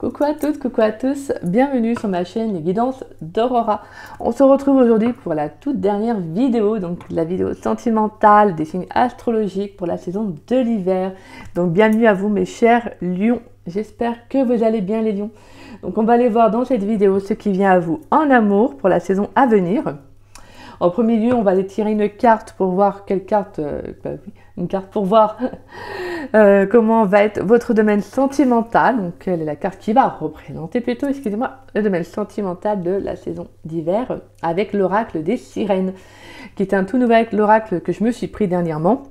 Coucou à toutes, coucou à tous, bienvenue sur ma chaîne Les Guidances d'Aurora. On se retrouve aujourd'hui pour la toute dernière vidéo, donc la vidéo sentimentale des signes astrologiques pour la saison de l'hiver. Donc bienvenue à vous mes chers lions, j'espère que vous allez bien les lions. Donc on va aller voir dans cette vidéo ce qui vient à vous en amour pour la saison à venir. En premier lieu, on va aller tirer une carte pour voir quelle carte, une carte pour voir comment va être votre domaine sentimental. Donc, quelle est la carte qui va représenter plutôt, excusez-moi, le domaine sentimental de la saison d'hiver avec l'oracle des sirènes, qui est un tout nouvel oracle que je me suis pris dernièrement,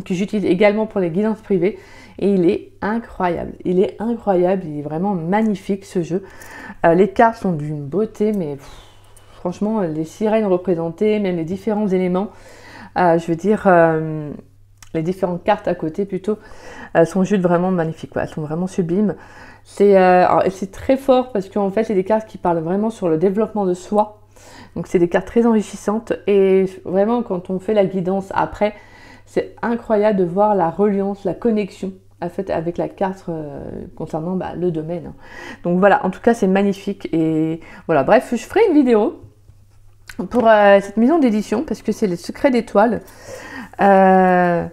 que j'utilise également pour les guidances privées. Et il est incroyable, il est incroyable, il est vraiment magnifique ce jeu. Les cartes sont d'une beauté, mais... franchement, les sirènes représentées, même les différents éléments, je veux dire, les différentes cartes à côté plutôt, sont juste vraiment magnifiques, elles sont vraiment sublimes. C'est très fort parce qu'en fait, c'est des cartes qui parlent vraiment sur le développement de soi. Donc, c'est des cartes très enrichissantes et vraiment, quand on fait la guidance après, c'est incroyable de voir la reliance, la connexion avec la carte concernant le domaine. Donc voilà, en tout cas, c'est magnifique et voilà, bref, je ferai une vidéo pour cette maison d'édition, parce que c'est les secrets d'étoiles, parce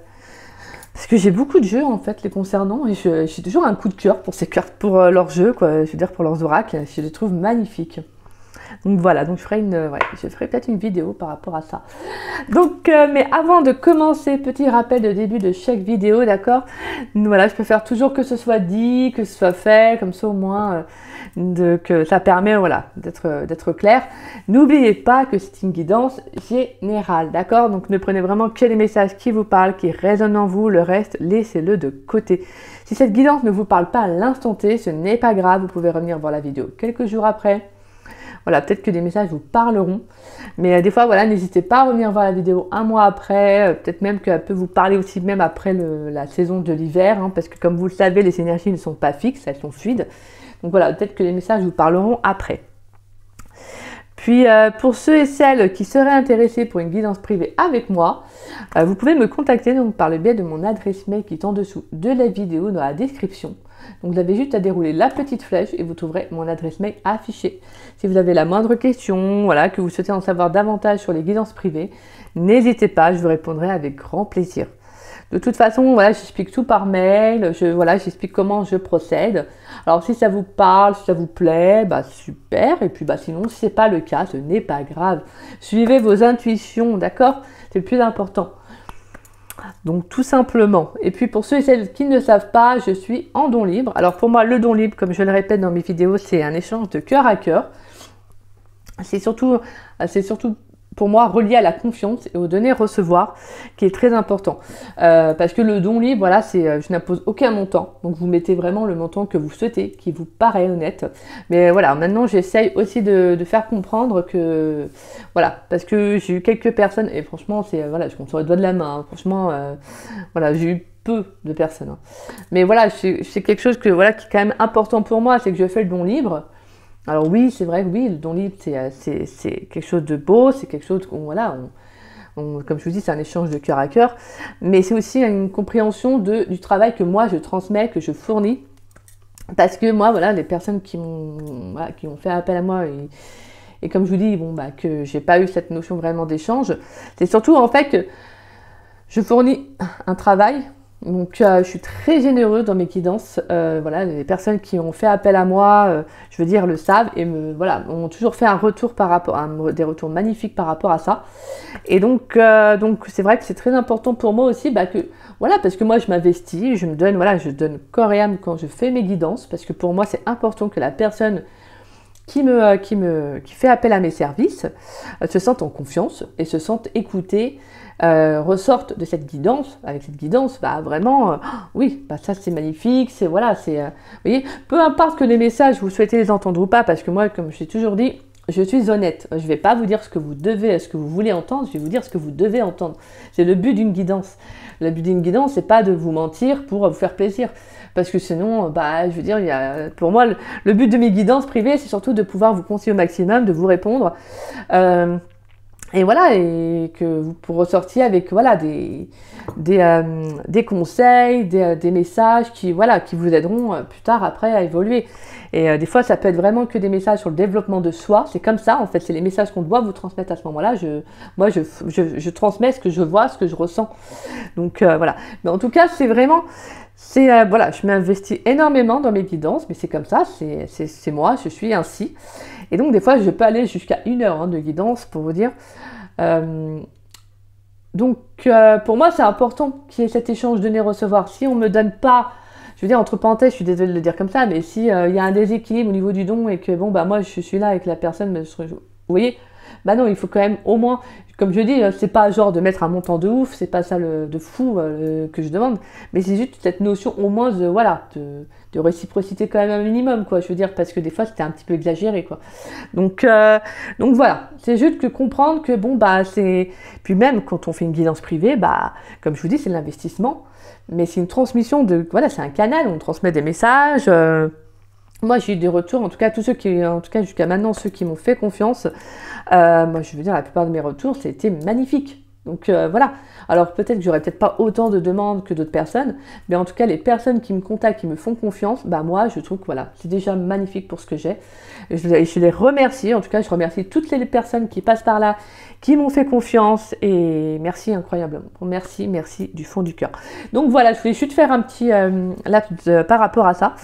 que j'ai beaucoup de jeux en fait les concernant, et j'ai toujours un coup de cœur pour ces cartes, pour leurs jeux, quoi, je veux dire pour leurs oracles, je les trouve magnifiques. Donc voilà, donc je ferai peut-être une vidéo par rapport à ça. Donc, mais avant de commencer, petit rappel de début de chaque vidéo, d'accord? Voilà, je préfère toujours que ce soit dit, que ce soit fait, comme ça au moins, que ça permet, voilà, d'être clair. N'oubliez pas que c'est une guidance générale, d'accord? Donc ne prenez vraiment que les messages qui vous parlent, qui résonnent en vous, le reste, laissez-le de côté. Si cette guidance ne vous parle pas à l'instant T, ce n'est pas grave, vous pouvez revenir voir la vidéo quelques jours après. Voilà, peut-être que des messages vous parleront, mais des fois, voilà, n'hésitez pas à revenir voir la vidéo un mois après, peut-être même qu'elle peut vous parler aussi même après la saison de l'hiver, hein, parce que comme vous le savez, les énergies ne sont pas fixes, elles sont fluides. Donc voilà, peut-être que les messages vous parleront après. Puis pour ceux et celles qui seraient intéressés pour une guidance privée avec moi, vous pouvez me contacter donc par le biais de mon adresse mail qui est en dessous de la vidéo dans la description. Donc vous avez juste à dérouler la petite flèche et vous trouverez mon adresse mail affichée. Si vous avez la moindre question, voilà, que vous souhaitez en savoir davantage sur les guidances privées, n'hésitez pas, je vous répondrai avec grand plaisir. De toute façon, voilà, j'explique tout par mail, j'explique comment je procède. Alors si ça vous parle, si ça vous plaît, super. Et puis sinon, si ce n'est pas le cas, ce n'est pas grave. Suivez vos intuitions, d'accord? C'est le plus important. Donc tout simplement. Et puis pour ceux et celles qui ne savent pas, je suis en don libre. Alors pour moi, le don libre, comme je le répète dans mes vidéos, c'est un échange de cœur à cœur. C'est surtout pour moi relié à la confiance et au donner-recevoir qui est très important. Parce que le don libre, voilà, je n'impose aucun montant. Donc vous mettez vraiment le montant que vous souhaitez, qui vous paraît honnête. Mais voilà, maintenant j'essaye aussi de faire comprendre que, voilà, parce que j'ai eu quelques personnes, et franchement, voilà, je compte sur les doigts de la main, hein, franchement, voilà, j'ai eu peu de personnes. Hein. Mais voilà, c'est quelque chose qui est quand même important pour moi, c'est que je fais le don libre. Alors oui, c'est vrai que oui, le don libre, c'est quelque chose de beau, c'est quelque chose où, voilà, comme je vous dis, c'est un échange de cœur à cœur, mais c'est aussi une compréhension du travail que moi, je transmets, que je fournis, parce que moi, voilà, les personnes qui ont fait appel à moi, et comme je vous dis, que j'ai pas eu cette notion vraiment d'échange, c'est surtout en fait que je fournis un travail. Donc je suis très généreuse dans mes guidances, voilà, les personnes qui ont fait appel à moi, je veux dire, le savent et ont toujours fait un retour des retours magnifiques par rapport à ça. Et donc c'est vrai que c'est très important pour moi aussi, parce que moi je m'investis, je donne corps et âme quand je fais mes guidances, parce que pour moi c'est important que la personne qui fait appel à mes services se sente en confiance et se sente écoutée, ressortent de cette guidance, avec cette guidance, vraiment, oui, ça c'est magnifique, vous voyez, peu importe que les messages, vous souhaitez les entendre ou pas, parce que moi, comme je l'ai toujours dit, je suis honnête, je ne vais pas vous dire ce que vous voulez entendre, je vais vous dire ce que vous devez entendre. C'est le but d'une guidance. Le but d'une guidance, c'est pas de vous mentir pour vous faire plaisir. Parce que sinon, je veux dire, pour moi, le but de mes guidances privées, c'est surtout de pouvoir vous conseiller au maximum, de vous répondre. Et voilà, et que vous ressortiez avec voilà, des conseils, des messages qui, voilà, qui vous aideront plus tard après à évoluer. Et des fois, ça peut être vraiment que des messages sur le développement de soi. C'est comme ça, en fait, c'est les messages qu'on doit vous transmettre à ce moment-là. Moi, je transmets ce que je vois, ce que je ressens. Donc voilà. Mais en tout cas, c'est vraiment... voilà, je m'investis énormément dans mes guidances, mais c'est comme ça, c'est moi, je suis ainsi. Et donc, des fois, je peux aller jusqu'à 1 heure hein, de guidance pour vous dire. Donc, pour moi, c'est important qu'il y ait cet échange donner-recevoir. Si on ne me donne pas, je veux dire, entre parenthèses, je suis désolée de le dire comme ça, mais si y a un déséquilibre au niveau du don et que, bon, bah, moi, je suis là avec la personne, vous voyez, bah non, il faut quand même au moins, comme je dis, c'est pas genre de mettre un montant de ouf, c'est pas ça de fou que je demande, mais c'est juste cette notion au moins de, voilà, de réciprocité quand même un minimum, quoi, je veux dire, parce que des fois, c'était un petit peu exagéré, quoi. Donc voilà, c'est juste que comprendre que, bon, bah, c'est... Puis même, quand on fait une guidance privée, bah, comme je vous dis, c'est de l'investissement, mais c'est une transmission de... Voilà, c'est un canal, on transmet des messages... Moi, j'ai eu des retours, en tout cas, tous ceux qui, en tout cas, jusqu'à maintenant, ceux qui m'ont fait confiance, moi, je veux dire, la plupart de mes retours, c'était magnifique. Donc, voilà. Alors, peut-être que j'aurais peut-être pas autant de demandes que d'autres personnes, mais en tout cas, les personnes qui me contactent, qui me font confiance, bah, moi, je trouve que, voilà, c'est déjà magnifique pour ce que j'ai. Je les remercie, en tout cas, je remercie toutes les personnes qui passent par là, qui m'ont fait confiance, et incroyablement. Merci du fond du cœur. Donc, voilà, je voulais juste faire un petit par rapport à ça.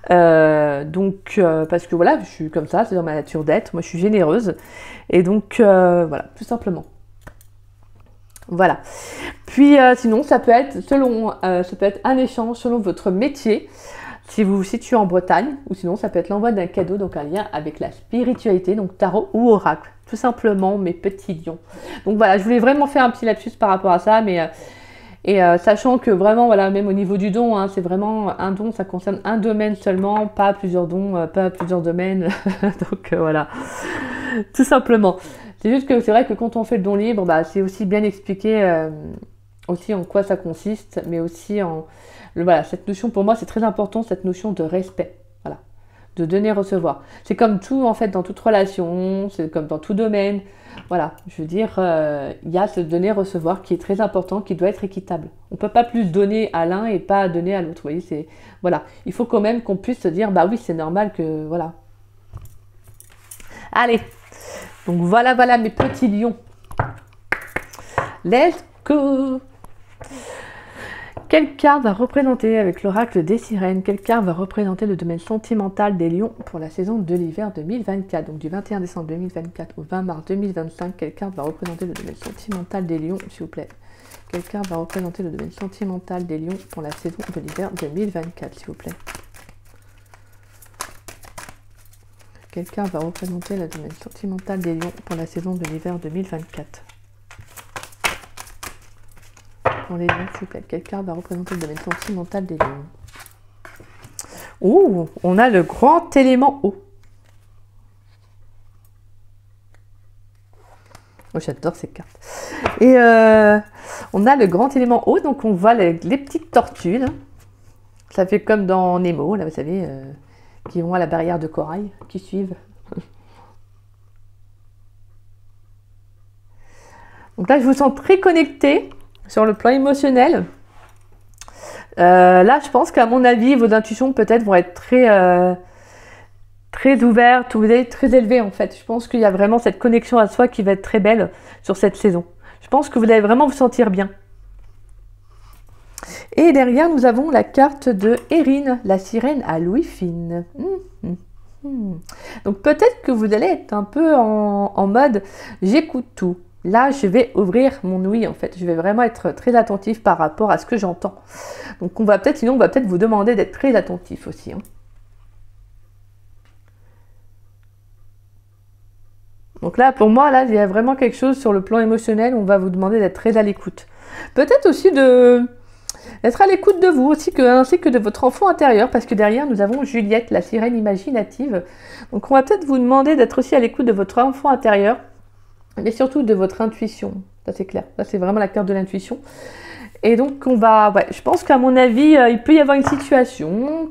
Parce que voilà, je suis comme ça, c'est dans ma nature d'être, moi je suis généreuse, et donc voilà, tout simplement. Voilà. Puis sinon, ça peut être un échange selon votre métier, si vous vous situez en Bretagne, ou sinon ça peut être l'envoi d'un cadeau, donc un lien avec la spiritualité, donc tarot ou oracle, tout simplement, mes petits lions. Donc voilà, je voulais vraiment faire un petit lapsus par rapport à ça, mais sachant que vraiment, voilà, même au niveau du don, hein, c'est vraiment un don, ça concerne un domaine seulement, pas plusieurs dons, pas plusieurs domaines. Donc voilà, tout simplement. C'est juste que c'est vrai que quand on fait le don libre, bah, c'est aussi bien expliqué aussi en quoi ça consiste, mais aussi voilà, cette notion, pour moi, c'est très important, cette notion de respect. Voilà, de donner-recevoir. C'est comme tout, en fait, dans toute relation, c'est comme dans tout domaine. Voilà, je veux dire, il y a ce donner-recevoir qui est très important, qui doit être équitable. On ne peut pas plus donner à l'un et pas donner à l'autre. Vous voyez, voilà, il faut quand même qu'on puisse se dire, bah oui, c'est normal que, voilà. Allez, donc voilà mes petits lions. Let's go! Quelle carte va représenter, avec l'oracle des sirènes, quelle carte va représenter le domaine sentimental des lions pour la saison de l'hiver 2024? Donc du 21 décembre 2024 au 20 mars 2025, quelle carte va représenter le domaine sentimental des lions, s'il vous plaît? Quelle carte va représenter le domaine sentimental des lions pour la saison de l'hiver 2024, s'il vous plaît? Quelle carte va représenter le domaine sentimental des lions pour la saison de l'hiver 2024? Pour les lions, s'il vous plaît. Quelle carte va représenter le domaine sentimental des lions? Oh, on a le grand élément eau. Oh, j'adore ces cartes. Et on a le grand élément eau, donc on voit les petites tortues. Là. Ça fait comme dans Nemo, là, vous savez, qui vont à la barrière de corail, qui suivent. Donc là, je vous sens très connectée sur le plan émotionnel. Là, je pense qu'à mon avis, vos intuitions peut-être vont être très ouvertes, vous êtes très élevées en fait. Je pense qu'il y a vraiment cette connexion à soi qui va être très belle sur cette saison. Je pense que vous allez vraiment vous sentir bien. Et derrière, nous avons la carte de Erin, la sirène à Louis Fine. Donc peut-être que vous allez être un peu en mode « j'écoute tout ». Là, je vais ouvrir mon ouïe, en fait. Je vais vraiment être très attentif par rapport à ce que j'entends. Donc, sinon, on va peut-être vous demander d'être très attentif aussi. Hein. Donc là, pour moi, là, il y a vraiment quelque chose sur le plan émotionnel où on va vous demander d'être très à l'écoute. Peut-être aussi d'être à l'écoute de vous aussi, ainsi que de votre enfant intérieur, parce que derrière, nous avons Juliette, la sirène imaginative. Donc, on va peut-être vous demander d'être aussi à l'écoute de votre enfant intérieur, mais surtout de votre intuition, ça c'est clair, ça c'est vraiment la carte de l'intuition. Et donc je pense qu'à mon avis, il peut y avoir une situation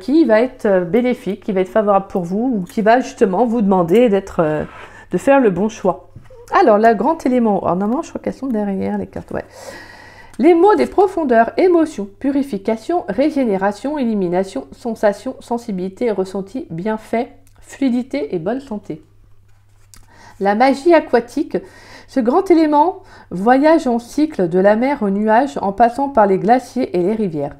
qui va être bénéfique, qui va être favorable pour vous, ou qui va justement vous demander de faire le bon choix. Alors, le grand élément. Alors, normalement, je crois qu'elles sont derrière les cartes. Ouais. Les mots des profondeurs, émotion, purification, régénération, élimination, sensation, sensibilité, ressenti, bienfait, fluidité et bonne santé. La magie aquatique. Ce grand élément voyage en cycle de la mer aux nuages en passant par les glaciers et les rivières.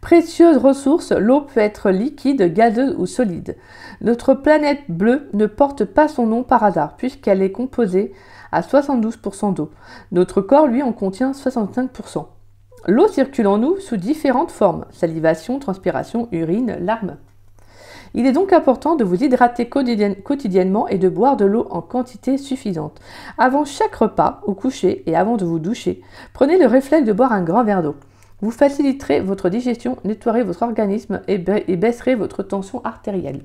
Précieuse ressource, l'eau peut être liquide, gazeuse ou solide. Notre planète bleue ne porte pas son nom par hasard puisqu'elle est composée à 72% d'eau. Notre corps, lui, en contient 65%. L'eau circule en nous sous différentes formes, salivation, transpiration, urine, larmes. Il est donc important de vous hydrater quotidiennement et de boire de l'eau en quantité suffisante. Avant chaque repas, au coucher et avant de vous doucher, prenez le réflexe de boire un grand verre d'eau. Vous faciliterez votre digestion, nettoierez votre organisme et baisserez votre tension artérielle.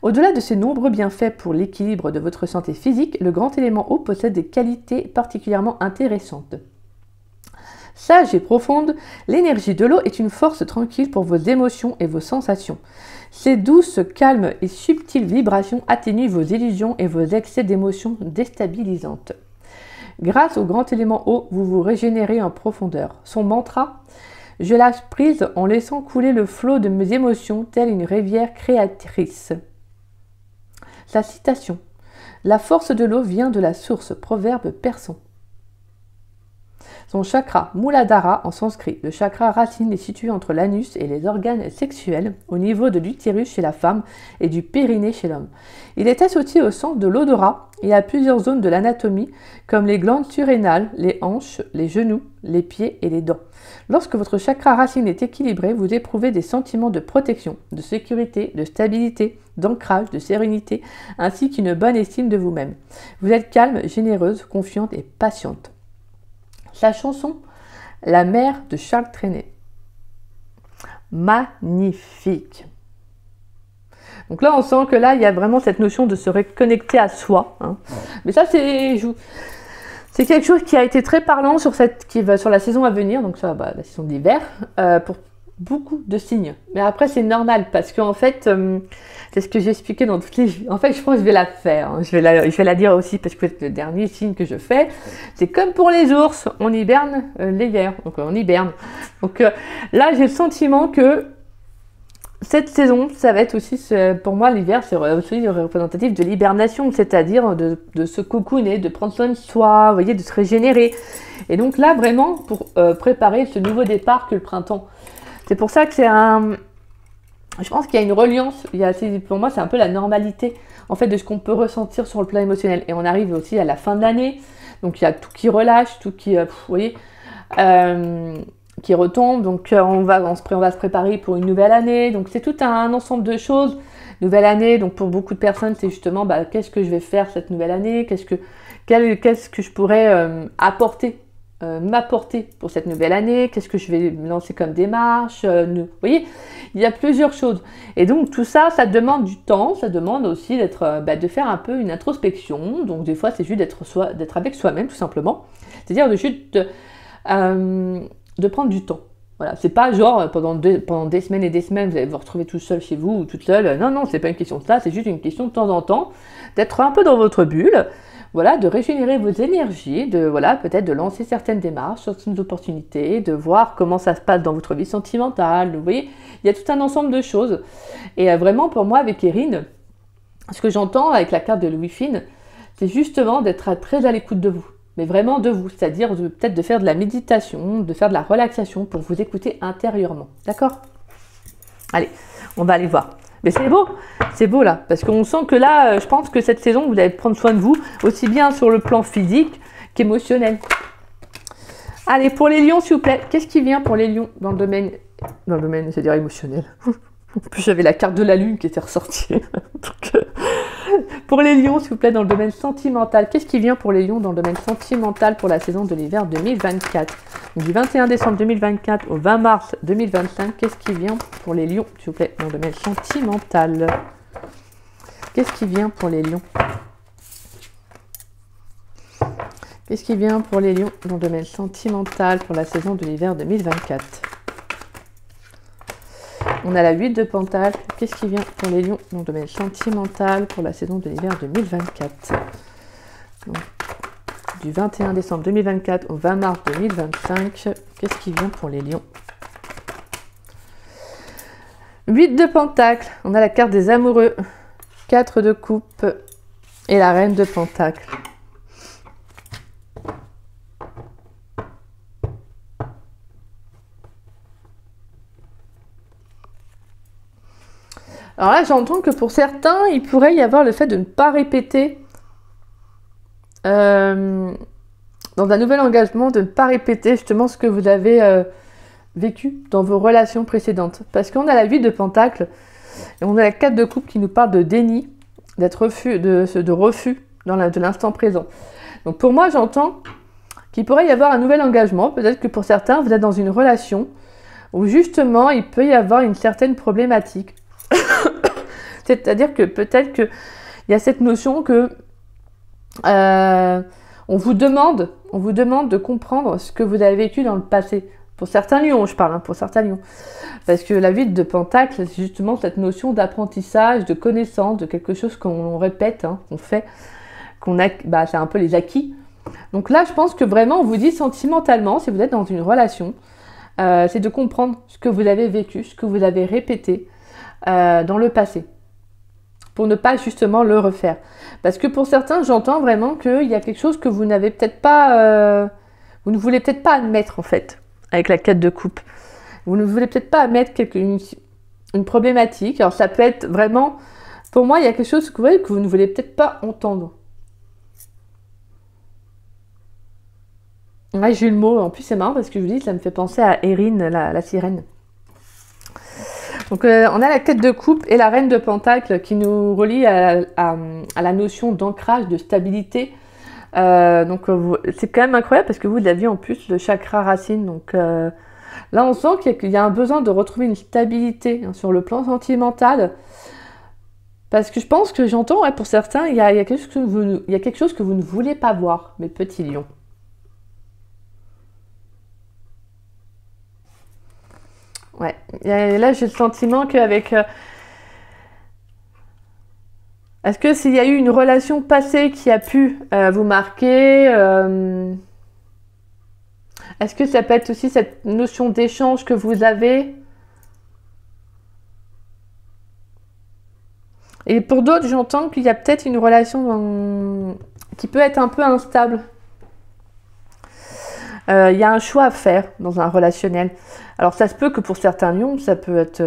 Au-delà de ses nombreux bienfaits pour l'équilibre de votre santé physique, le grand élément eau possède des qualités particulièrement intéressantes. Sage et profonde, l'énergie de l'eau est une force tranquille pour vos émotions et vos sensations. Ces douces, calmes et subtiles vibrations atténuent vos illusions et vos excès d'émotions déstabilisantes. Grâce au grand élément eau, vous vous régénérez en profondeur. Son mantra : je lâche prise en laissant couler le flot de mes émotions telle une rivière créatrice. Sa citation : la force de l'eau vient de la source, proverbe persan. Son chakra Muladhara en sanskrit, le chakra racine est situé entre l'anus et les organes sexuels, au niveau de l'utérus chez la femme et du périnée chez l'homme. Il est associé au centre de l'odorat et à plusieurs zones de l'anatomie, comme les glandes surrénales, les hanches, les genoux, les pieds et les dents. Lorsque votre chakra racine est équilibré, vous éprouvez des sentiments de protection, de sécurité, de stabilité, d'ancrage, de sérénité, ainsi qu'une bonne estime de vous-même. Vous êtes calme, généreuse, confiante et patiente. Sa chanson, La mer de Charles Trenet. Magnifique. Donc là, on sent que là, il y a vraiment cette notion de se reconnecter à soi. Hein. Mais ça, c'est quelque chose qui a été très parlant sur la saison à venir, donc ça, la saison d'hiver, pour beaucoup de signes. Mais après, c'est normal parce qu'en fait, c'est ce que j'ai expliqué dans toutes les... En fait, je pense que je vais la faire. Hein. Je vais la dire aussi parce que le dernier signe que je fais, c'est comme pour les ours, on hiberne l'hiver. Donc, on hiberne. Donc là, j'ai le sentiment que cette saison, ça va être aussi, pour moi, l'hiver, c'est aussi représentatif de l'hibernation, c'est-à-dire de se cocooner, de prendre soin de soi, vous voyez, de se régénérer. Et donc là, vraiment, pour préparer ce nouveau départ que le printemps. C'est pour ça que c'est un... Je pense qu'il y a une reliance, pour moi c'est un peu la normalité en fait de ce qu'on peut ressentir sur le plan émotionnel. Et on arrive aussi à la fin de l'année, donc il y a tout qui relâche, tout qui, vous voyez, qui retombe. Donc on va se préparer pour une nouvelle année. Donc c'est tout un ensemble de choses. Nouvelle année, donc pour beaucoup de personnes c'est justement qu'est-ce que je vais faire cette nouvelle année, qu'est-ce que je pourrais m'apporter pour cette nouvelle année, qu'est-ce que je vais lancer comme démarche, vous voyez, il y a plusieurs choses. Et donc tout ça, ça demande du temps, ça demande aussi de faire un peu une introspection. Donc des fois, c'est juste d'être avec soi-même, tout simplement. C'est-à-dire de prendre du temps. Voilà, c'est pas genre pendant des semaines et des semaines, vous allez vous retrouver tout seul chez vous ou toute seule. Non, non, c'est pas une question de ça, c'est juste une question de temps en temps d'être un peu dans votre bulle. Voilà, de régénérer vos énergies, peut-être de lancer certaines démarches, certaines opportunités, de voir comment ça se passe dans votre vie sentimentale. Vous voyez, il y a tout un ensemble de choses. Et vraiment, pour moi, avec Erin, ce que j'entends avec la carte de Louis Fine, c'est justement d'être très à l'écoute de vous. Mais vraiment de vous, c'est-à-dire peut-être de faire de la méditation, de faire de la relaxation pour vous écouter intérieurement. D'accord ? Allez, on va aller voir. Mais c'est beau là, parce qu'on sent que là, je pense que cette saison, vous allez prendre soin de vous, aussi bien sur le plan physique qu'émotionnel. Allez, pour les lions, s'il vous plaît, qu'est-ce qui vient pour les lions dans le domaine, c'est-à-dire émotionnel. En plus, j'avais la carte de la lune qui était ressortie. Donc, pour les lions, s'il vous plaît, dans le domaine sentimental, qu'est-ce qui vient pour les lions dans le domaine sentimental pour la saison de l'hiver 2024 ? Donc, du 21 décembre 2024 au 20 mars 2025, qu'est-ce qui vient pour les lions, s'il vous plaît, dans le domaine sentimental ? Qu'est-ce qui vient pour les lions ? Qu'est-ce qui vient pour les lions dans le domaine sentimental pour la saison de l'hiver 2024 ? On a la 8 de Pentacle. Qu'est-ce qui vient pour les lions dans le domaine sentimental pour la saison de l'hiver 2024 ? Donc, du 21 décembre 2024 au 20 mars 2025. Qu'est-ce qui vient pour les lions? 8 de pentacles, on a la carte des amoureux, 4 de coupe et la reine de pentacles. Alors là, j'entends que pour certains, il pourrait y avoir le fait de ne pas répéter dans un nouvel engagement, de ne pas répéter justement ce que vous avez vécu dans vos relations précédentes. Parce qu'on a la 8 de pentacles et on a la 4 de coupe qui nous parle de déni, de refus de l'instant présent. Donc pour moi, j'entends qu'il pourrait y avoir un nouvel engagement. Peut-être que pour certains, vous êtes dans une relation où justement, il peut y avoir une certaine problématique. C'est-à-dire que peut-être qu'il y a cette notion que on vous demande de comprendre ce que vous avez vécu dans le passé. Pour certains lions, je parle, pour certains lions. Parce que la 8 de Pentacle, c'est justement cette notion d'apprentissage, de connaissance, de quelque chose qu'on répète, qu'on fait, c'est un peu les acquis. Donc là, je pense que vraiment, on vous dit sentimentalement, si vous êtes dans une relation, c'est de comprendre ce que vous avez vécu, ce que vous avez répété dans le passé. Pour ne pas justement le refaire. Parce que pour certains, j'entends vraiment qu'il y a quelque chose que vous n'avez peut-être pas... vous ne voulez peut-être pas admettre en fait, avec la 4 de coupe. Vous ne voulez peut-être pas admettre une problématique. Alors ça peut être vraiment... Pour moi, il y a quelque chose que vous ne voulez peut-être pas entendre. Ouais, j'ai eu le mot. En plus, c'est marrant parce que je vous dis, ça me fait penser à Erin, la sirène. Donc on a la 4 de coupe et la reine de pentacle qui nous relie à la notion d'ancrage, de stabilité. Donc c'est quand même incroyable parce que vous aviez en plus le chakra racine. Donc là on sent qu'il y a un besoin de retrouver une stabilité sur le plan sentimental. Parce que je pense que j'entends, pour certains, il y a quelque chose que vous ne voulez pas voir, mes petits lions. Ouais, et là j'ai le sentiment qu'avec... Est-ce que s'il y a eu une relation passée qui a pu vous marquer, est-ce que ça peut être aussi cette notion d'échange que vous avez? Et pour d'autres, j'entends qu'il y a peut-être une relation qui peut être un peu instable. Il y a un choix à faire dans un relationnel. Alors ça se peut que pour certains lions, ça peut être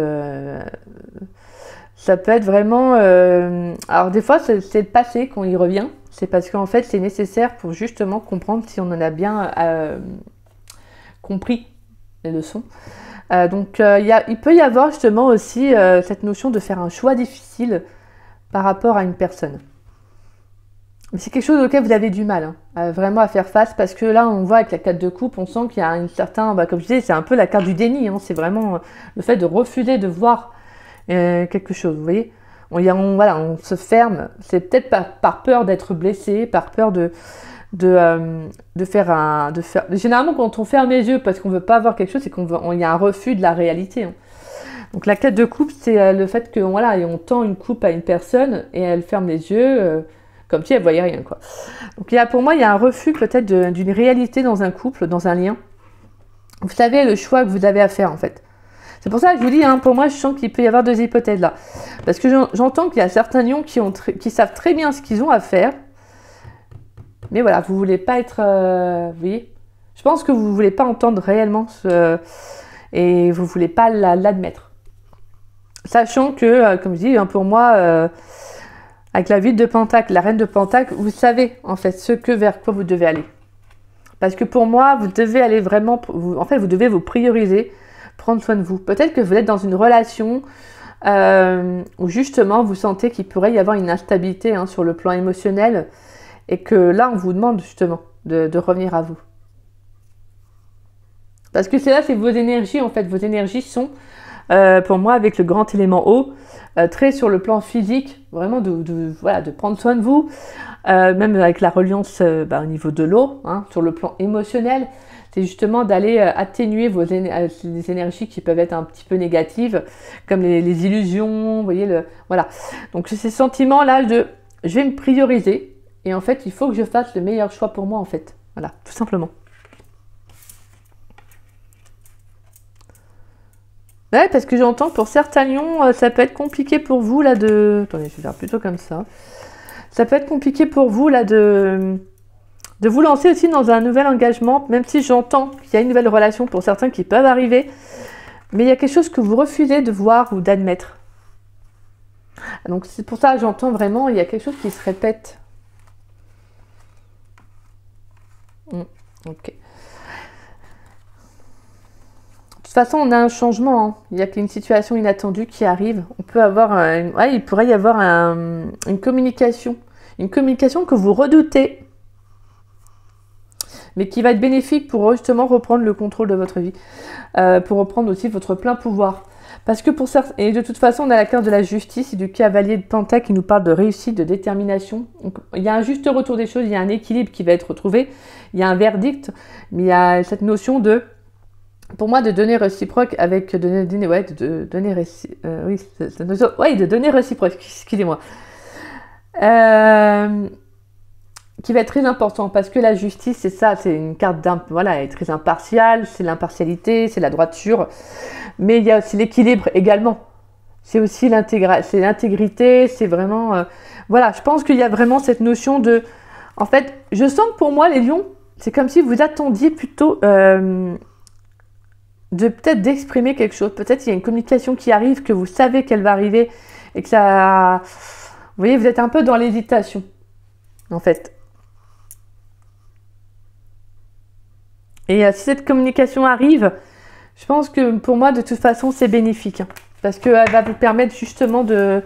vraiment... alors des fois, c'est le passé qu'on y revient. C'est parce qu'en fait, c'est nécessaire pour justement comprendre si on en a bien compris les leçons. Donc il peut y avoir justement aussi cette notion de faire un choix difficile par rapport à une personne. Mais c'est quelque chose auquel vous avez du mal, vraiment à faire face, parce que là, on voit avec la 4 de coupe, on sent qu'il y a un certain, comme je disais, c'est un peu la carte du déni, c'est vraiment le fait de refuser de voir quelque chose, vous voyez. On se ferme, c'est peut-être par peur d'être blessé, par peur de faire... Généralement, quand on ferme les yeux parce qu'on ne veut pas voir quelque chose, c'est qu'il y a un refus de la réalité. Donc la 4 de coupe, c'est le fait que on tend une coupe à une personne et elle ferme les yeux... comme si elle voyait rien, quoi. Donc pour moi, il y a un refus peut-être d'une réalité dans un couple, dans un lien. Vous savez le choix que vous avez à faire, en fait. C'est pour ça que je vous dis, pour moi, je sens qu'il peut y avoir deux hypothèses là. Parce que j'entends qu'il y a certains lions qui savent très bien ce qu'ils ont à faire. Mais voilà, vous ne voulez pas être... vous voyez, je pense que vous ne voulez pas entendre réellement et vous ne voulez pas l'admettre. Sachant que, comme je dis, pour moi... avec la 8 de pentacle, la reine de pentacle, vous savez en fait vers quoi vous devez aller. Parce que pour moi, vous devez aller vraiment, vous devez vous prioriser, prendre soin de vous. Peut-être que vous êtes dans une relation où justement vous sentez qu'il pourrait y avoir une instabilité sur le plan émotionnel et que là on vous demande justement de revenir à vous. Parce que c'est vos énergies en fait, vos énergies sont pour moi avec le grand élément eau, très sur le plan physique, vraiment de prendre soin de vous, même avec la reliance au niveau de l'eau, sur le plan émotionnel, c'est justement d'aller atténuer les énergies qui peuvent être un petit peu négatives, comme les illusions, vous voyez, voilà. Donc ces sentiments-là je vais me prioriser, Et en fait, il faut que je fasse le meilleur choix pour moi, en fait. Voilà, tout simplement. Ouais, parce que j'entends pour certains lions, ça peut être compliqué pour vous, là, de... Attendez, je vais faire plutôt comme ça. Ça peut être compliqué pour vous, là, de vous lancer aussi dans un nouvel engagement, même si j'entends qu'il y a une nouvelle relation pour certains qui peuvent arriver. Mais il y a quelque chose que vous refusez de voir ou d'admettre. Donc c'est pour ça que j'entends vraiment, il y a quelque chose qui se répète. Ok. De toute façon, on a un changement. Hein. Il y a une situation inattendue qui arrive. On peut avoir, ouais, il pourrait y avoir une communication que vous redoutez, mais qui va être bénéfique pour justement reprendre le contrôle de votre vie, pour reprendre aussi votre plein pouvoir. Parce que pour certains, et de toute façon, on a la carte de la justice et du cavalier de Pentacle qui nous parle de réussite, de détermination. Donc, il y a un juste retour des choses, il y a un équilibre qui va être retrouvé, il y a un verdict, mais il y a cette notion de, pour moi, de donner réciproque avec de donner réciproque, excusez-moi. Qui va être très important parce que la justice, c'est ça, c'est une carte voilà, elle est très impartiale, c'est l'impartialité, c'est la droiture, mais il y a aussi l'équilibre également. C'est aussi l'intégrité, c'est vraiment... voilà, je pense qu'il y a vraiment cette notion de... En fait, je sens que pour moi, les lions, c'est comme si vous attendiez plutôt de peut-être d'exprimer quelque chose. Peut-être il y a une communication qui arrive, que vous savez qu'elle va arriver et que ça... Vous voyez, vous êtes un peu dans l'hésitation, en fait. Et si cette communication arrive, je pense que pour moi, de toute façon, c'est bénéfique. Hein, parce qu'elle va vous permettre justement de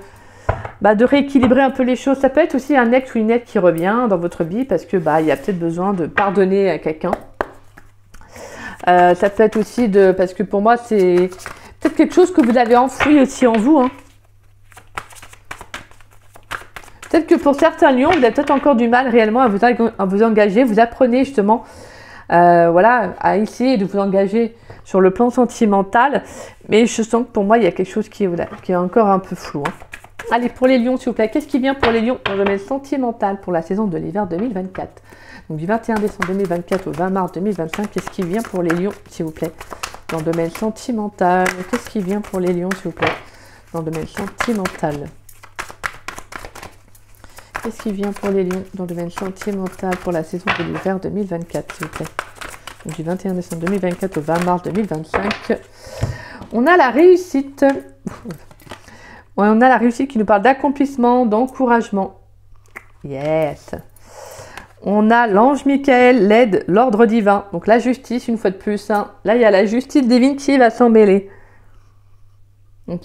rééquilibrer un peu les choses. Ça peut être aussi un ex ou une ex qui revient dans votre vie parce que il y a peut-être besoin de pardonner à quelqu'un. Ça peut être aussi parce que pour moi, c'est peut-être quelque chose que vous avez enfoui aussi en vous. Hein. Peut-être que pour certains lions, vous avez peut-être encore du mal réellement à vous engager. Vous apprenez justement voilà, à essayer de vous engager sur le plan sentimental. Mais je sens que pour moi, il y a quelque chose qui est encore un peu flou. Hein. Allez, pour les lions, s'il vous plaît, qu'est-ce qui vient pour les lions dans le domaine sentimental pour la saison de l'hiver 2024? Donc du 21 décembre 2024 au 20 mars 2025, qu'est-ce qui vient pour les lions, s'il vous plaît, dans le domaine sentimental? Qu'est-ce qui vient pour les lions, s'il vous plaît, dans le domaine sentimental? Qu'est-ce qui vient pour les lions dans le domaine sentimental pour la saison de l'hiver 2024, s'il vous plaît? Donc, du 21 décembre 2024 au 20 mars 2025. On a la réussite. On a la réussite qui nous parle d'accomplissement, d'encouragement. Yes. On a l'ange Michael, l'aide, l'ordre divin. Donc la justice, une fois de plus. Hein. Là, il y a la justice divine qui va s'en mêler. Donc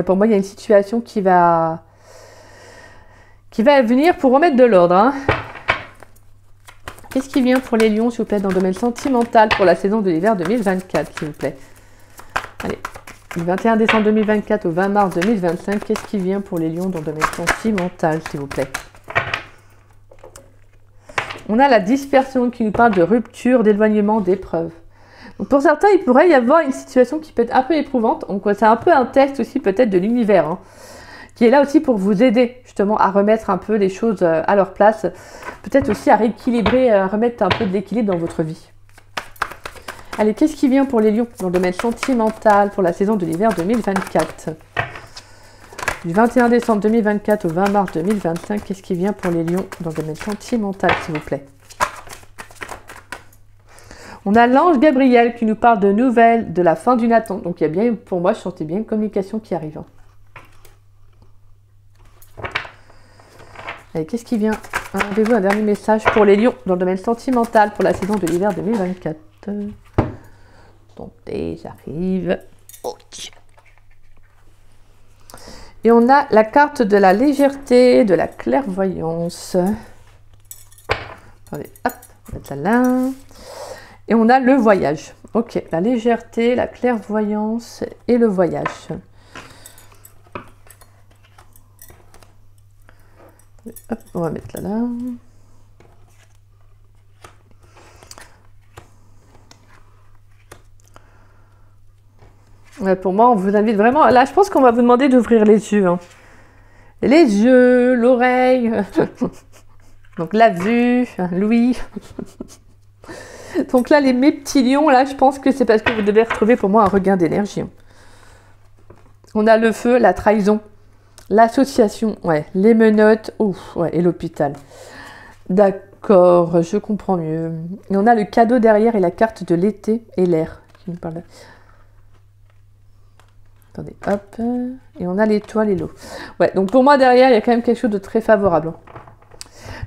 pour moi, il y a une situation qui va venir pour remettre de l'ordre. Hein. Qu'est-ce qui vient pour les lions, s'il vous plaît, dans le domaine sentimental pour la saison de l'hiver 2024, s'il vous plaît? Allez, du 21 décembre 2024 au 20 mars 2025, qu'est-ce qui vient pour les lions dans le domaine sentimental, s'il vous plaît? On a la dispersion qui nous parle de rupture, d'éloignement, d'épreuve. Donc pour certains, il pourrait y avoir une situation qui peut être un peu éprouvante. Donc c'est un peu un test aussi peut-être de l'univers, hein, qui est là aussi pour vous aider justement à remettre un peu les choses à leur place. Peut-être aussi à rééquilibrer, à remettre un peu de l'équilibre dans votre vie. Allez, qu'est-ce qui vient pour les lions dans le domaine sentimental pour la saison de l'hiver 2024? Du 21 décembre 2024 au 20 mars 2025, qu'est-ce qui vient pour les lions dans le domaine sentimental, s'il vous plaît? On a l'ange Gabriel qui nous parle de nouvelles, de la fin d'une attente. Donc il y a bien, pour moi, je sentais bien une communication qui arrive. Allez, qu'est-ce qui vient? Avez-vous un dernier message pour les lions dans le domaine sentimental pour la saison de l'hiver 2024? Attendez, j'arrive. Okay. Et on a la carte de la légèreté, de la clairvoyance. Attendez, hop, on va mettre ça là. Et on a le voyage. Ok, la légèreté, la clairvoyance et le voyage. Hop, on va mettre là là. Ouais, pour moi, on vous invite vraiment... Là, je pense qu'on va vous demander d'ouvrir les yeux. Hein. Les yeux, l'oreille. Donc la vue, Louis. Donc là, mes petits lions, là, je pense que c'est parce que vous devez retrouver pour moi un regain d'énergie. On a le feu, la trahison, l'association, ouais, les menottes, ouf, ouais, et l'hôpital. D'accord, je comprends mieux. Et on a le cadeau derrière et la carte de l'été et l'air qui nous parle. Attendez, hop. Et on a l'étoile et l'eau. Ouais, donc pour moi, derrière, il y a quand même quelque chose de très favorable.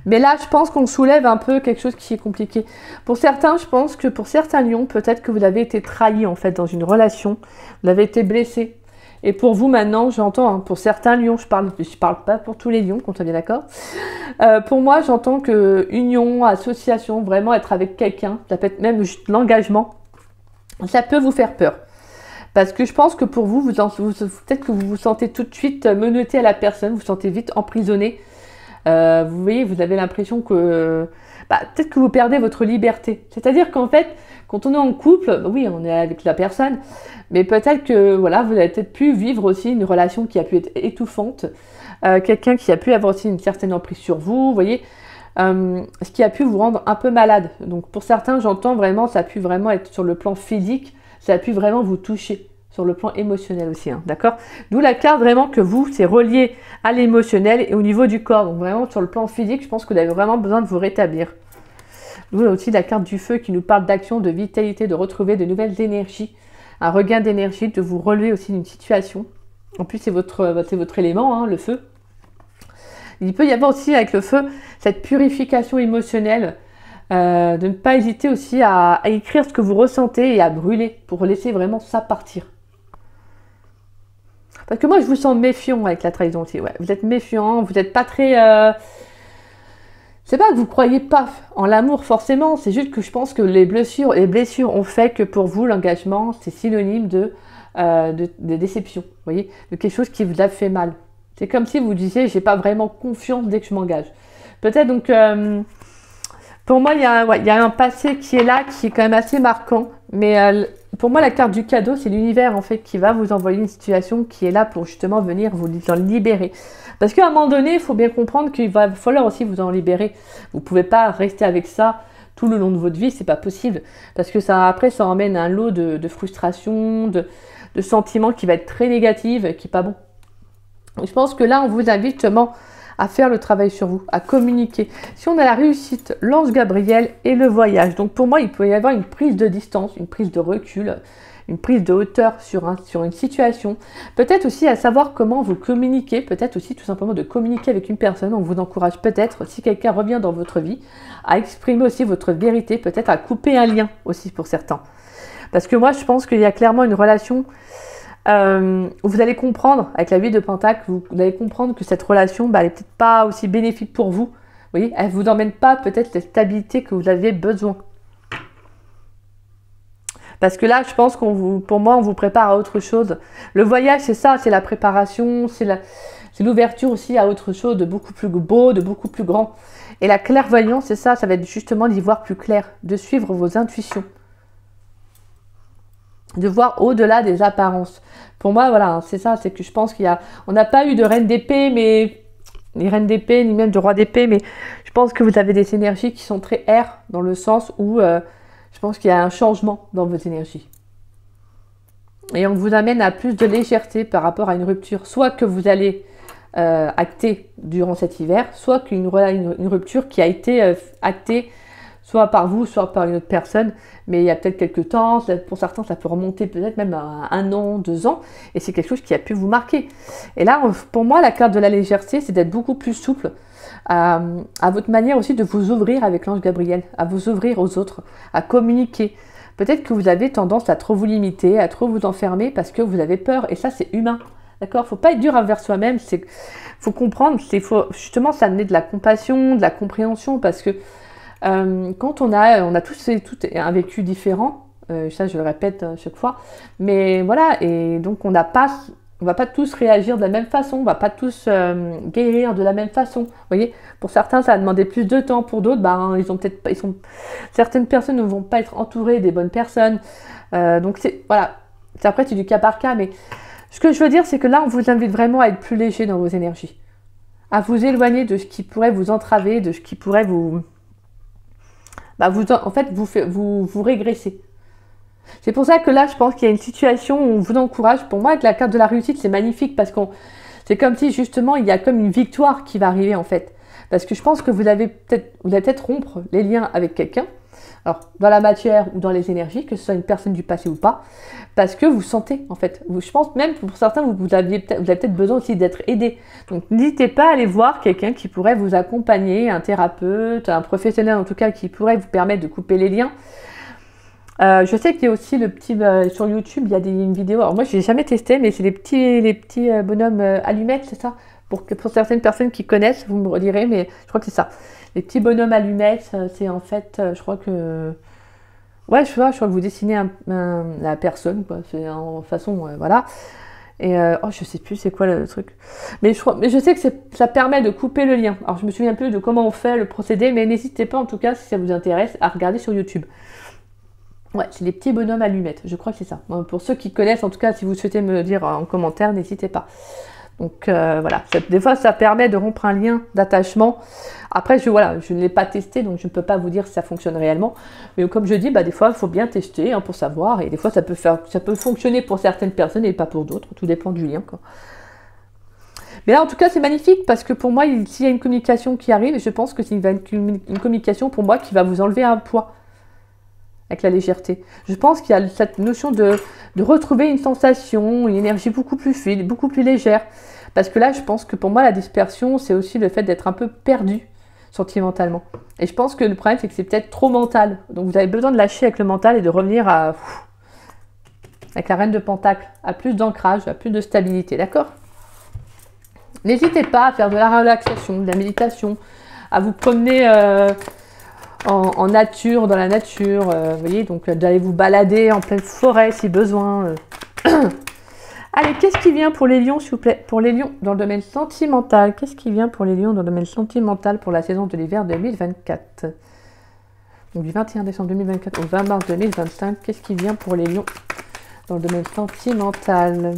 Mais là, je pense qu'on soulève un peu quelque chose qui est compliqué. Pour certains, je pense que pour certains lions, peut-être que vous avez été trahi, en fait, dans une relation. Vous avez été blessé. Et pour vous, maintenant, j'entends, hein, pour certains lions, je parle pas pour tous les lions, qu'on soit bien d'accord. Pour moi, j'entends que union, association, vraiment être avec quelqu'un, ça peut être même juste l'engagement, ça peut vous faire peur. Parce que je pense que pour vous, peut-être que vous vous sentez tout de suite menotté à la personne, vous vous sentez vite emprisonné. Vous voyez, vous avez l'impression que peut-être que vous perdez votre liberté. C'est-à-dire qu'en fait, quand on est en couple, oui, on est avec la personne, mais peut-être que voilà, vous avez peut-être pu vivre aussi une relation qui a pu être étouffante, quelqu'un qui a pu avoir aussi une certaine emprise sur vous, vous voyez, ce qui a pu vous rendre un peu malade. Donc pour certains, j'entends vraiment, ça a pu vraiment être sur le plan physique, ça a pu vraiment vous toucher. Sur le plan émotionnel aussi, hein, d'accord? D'où la carte vraiment que vous, c'est relié à l'émotionnel et au niveau du corps. Donc vraiment sur le plan physique, je pense que vous avez vraiment besoin de vous rétablir. D'où aussi la carte du feu qui nous parle d'action, de vitalité, de retrouver de nouvelles énergies, un regain d'énergie, de vous relever aussi d'une situation. En plus, c'est votre élément, hein, le feu. Il peut y avoir aussi avec le feu cette purification émotionnelle, de ne pas hésiter aussi à écrire ce que vous ressentez et à brûler pour laisser vraiment ça partir. Parce que moi, je vous sens méfiant avec la trahison aussi. Ouais. Vous êtes méfiant, vous n'êtes pas très... C'est pas que vous croyez pas en l'amour forcément, c'est juste que je pense que les blessures ont fait que pour vous, l'engagement, c'est synonyme de déception. Vous voyez, de quelque chose qui vous a fait mal. C'est comme si vous disiez, j'ai pas vraiment confiance dès que je m'engage. Peut-être donc... pour moi, il y a un passé qui est là, qui est quand même assez marquant. Mais pour moi, la carte du cadeau, c'est l'univers en fait qui va vous envoyer une situation qui est là pour justement venir vous en libérer. Parce qu'à un moment donné, il faut bien comprendre qu'il va falloir aussi vous en libérer. Vous ne pouvez pas rester avec ça tout le long de votre vie, c'est pas possible. Parce que après, ça emmène un lot de frustration, de sentiments qui va être très négatif, qui n'est pas bon. Je pense que là, on vous invite justement à faire le travail sur vous, à communiquer. Si on a la réussite, l'ange Gabriel et le voyage. Donc pour moi, il peut y avoir une prise de distance, une prise de recul, une prise de hauteur sur une situation. Peut-être aussi à savoir comment vous communiquez, peut-être aussi tout simplement de communiquer avec une personne. On vous encourage peut-être, si quelqu'un revient dans votre vie, à exprimer aussi votre vérité, peut-être à couper un lien aussi pour certains. Parce que moi, je pense qu'il y a clairement une relation... vous allez comprendre, avec la 8 de Pentacle, vous allez comprendre que cette relation, elle n'est peut-être pas aussi bénéfique pour vous. Vous voyez, elle ne vous emmène pas peut-être la stabilité que vous aviez besoin. Parce que là, je pense pour moi, on vous prépare à autre chose. Le voyage, c'est ça, c'est la préparation, c'est l'ouverture aussi à autre chose de beaucoup plus beau, de beaucoup plus grand. Et la clairvoyance, c'est ça, ça va être justement d'y voir plus clair, de suivre vos intuitions. De voir au-delà des apparences. Pour moi, voilà, c'est ça, c'est que je pense on n'a pas eu de reine d'épée, mais ni reine d'épée, ni même de roi d'épée, mais je pense que vous avez des énergies qui sont très air, dans le sens où je pense qu'il y a un changement dans vos énergies. Et on vous amène à plus de légèreté par rapport à une rupture, soit que vous allez acter durant cet hiver, soit qu'une rupture qui a été actée soit par vous, soit par une autre personne, mais il y a peut-être quelques temps, pour certains ça peut remonter peut-être même à 1 an, 2 ans, et c'est quelque chose qui a pu vous marquer. Et là, pour moi, la carte de la légèreté, c'est d'être beaucoup plus souple, à votre manière aussi de vous ouvrir avec l'ange Gabriel, à vous ouvrir aux autres, à communiquer. Peut-être que vous avez tendance à trop vous limiter, à trop vous enfermer parce que vous avez peur, et ça c'est humain. D'accord, faut pas être dur envers soi-même, faut comprendre, faut justement ça amener de la compassion, de la compréhension, parce que quand on a tous et toutes un vécu différent, ça je le répète à chaque fois, mais voilà, et donc on va pas tous réagir de la même façon, on va pas tous guérir de la même façon. Vous voyez, pour certains ça a demandé plus de temps, pour d'autres, certaines personnes ne vont pas être entourées des bonnes personnes. Donc voilà, après c'est du cas par cas, mais ce que je veux dire c'est que là on vous invite vraiment à être plus léger dans vos énergies, à vous éloigner de ce qui pourrait vous entraver, de ce qui pourrait vous... en fait, vous régresser. C'est pour ça que là, je pense qu'il y a une situation où on vous encourage. Pour moi, avec la carte de la réussite, c'est magnifique parce que c'est comme si justement, il y a comme une victoire qui va arriver en fait. Parce que je pense que vous allez peut-être rompre les liens avec quelqu'un. Alors, dans la matière ou dans les énergies, que ce soit une personne du passé ou pas, parce que vous sentez, en fait. Je pense même que pour certains, vous avez peut-être besoin aussi d'être aidé. Donc, n'hésitez pas à aller voir quelqu'un qui pourrait vous accompagner, un thérapeute, un professionnel en tout cas, qui pourrait vous permettre de couper les liens. Je sais qu'il y a aussi le petit... sur YouTube, il y a une vidéo. Alors, moi, je n'ai jamais testé, mais c'est les petits bonhommes allumettes, c'est ça? Pour certaines personnes qui connaissent, vous me redirez, mais je crois que c'est ça. Les petits bonhommes allumettes, c'est en fait, je crois que... Ouais, je crois que vous dessinez la personne, quoi. C'est en façon, voilà. Et, je sais plus c'est quoi le truc. Mais je sais que ça permet de couper le lien. Alors, je me souviens plus de comment on fait le procédé, mais n'hésitez pas, en tout cas, si ça vous intéresse, à regarder sur YouTube. Ouais, c'est les petits bonhommes allumettes, je crois que c'est ça. Pour ceux qui connaissent, en tout cas, si vous souhaitez me dire en commentaire, n'hésitez pas. Donc voilà, des fois ça permet de rompre un lien d'attachement. Après, je ne l'ai pas testé, donc je ne peux pas vous dire si ça fonctionne réellement. Mais comme je dis, des fois, il faut bien tester pour savoir. Et des fois, ça peut fonctionner pour certaines personnes et pas pour d'autres. Tout dépend du lien, quoi. Mais là, en tout cas, c'est magnifique parce que pour moi, s'il y a une communication qui arrive, je pense que c'est une communication pour moi qui va vous enlever un poids avec la légèreté. Je pense qu'il y a cette notion de retrouver une sensation, une énergie beaucoup plus fluide, beaucoup plus légère. Parce que là, je pense que pour moi, la dispersion, c'est aussi le fait d'être un peu perdu sentimentalement. Et je pense que le problème, c'est que c'est peut-être trop mental. Donc, vous avez besoin de lâcher avec le mental et de revenir avec la reine de Pentacle, à plus d'ancrage, à plus de stabilité, d'accord? N'hésitez pas à faire de la relaxation, de la méditation, à vous promener en nature, dans la nature, vous voyez, donc d'aller vous balader en pleine forêt si besoin. Allez, qu'est-ce qui vient pour les lions, s'il vous plaît? Pour les lions dans le domaine sentimental, qu'est-ce qui vient pour les lions dans le domaine sentimental pour la saison de l'hiver 2024? Donc du 21 décembre 2024 au 20 mars 2025, qu'est-ce qui vient pour les lions dans le domaine sentimental?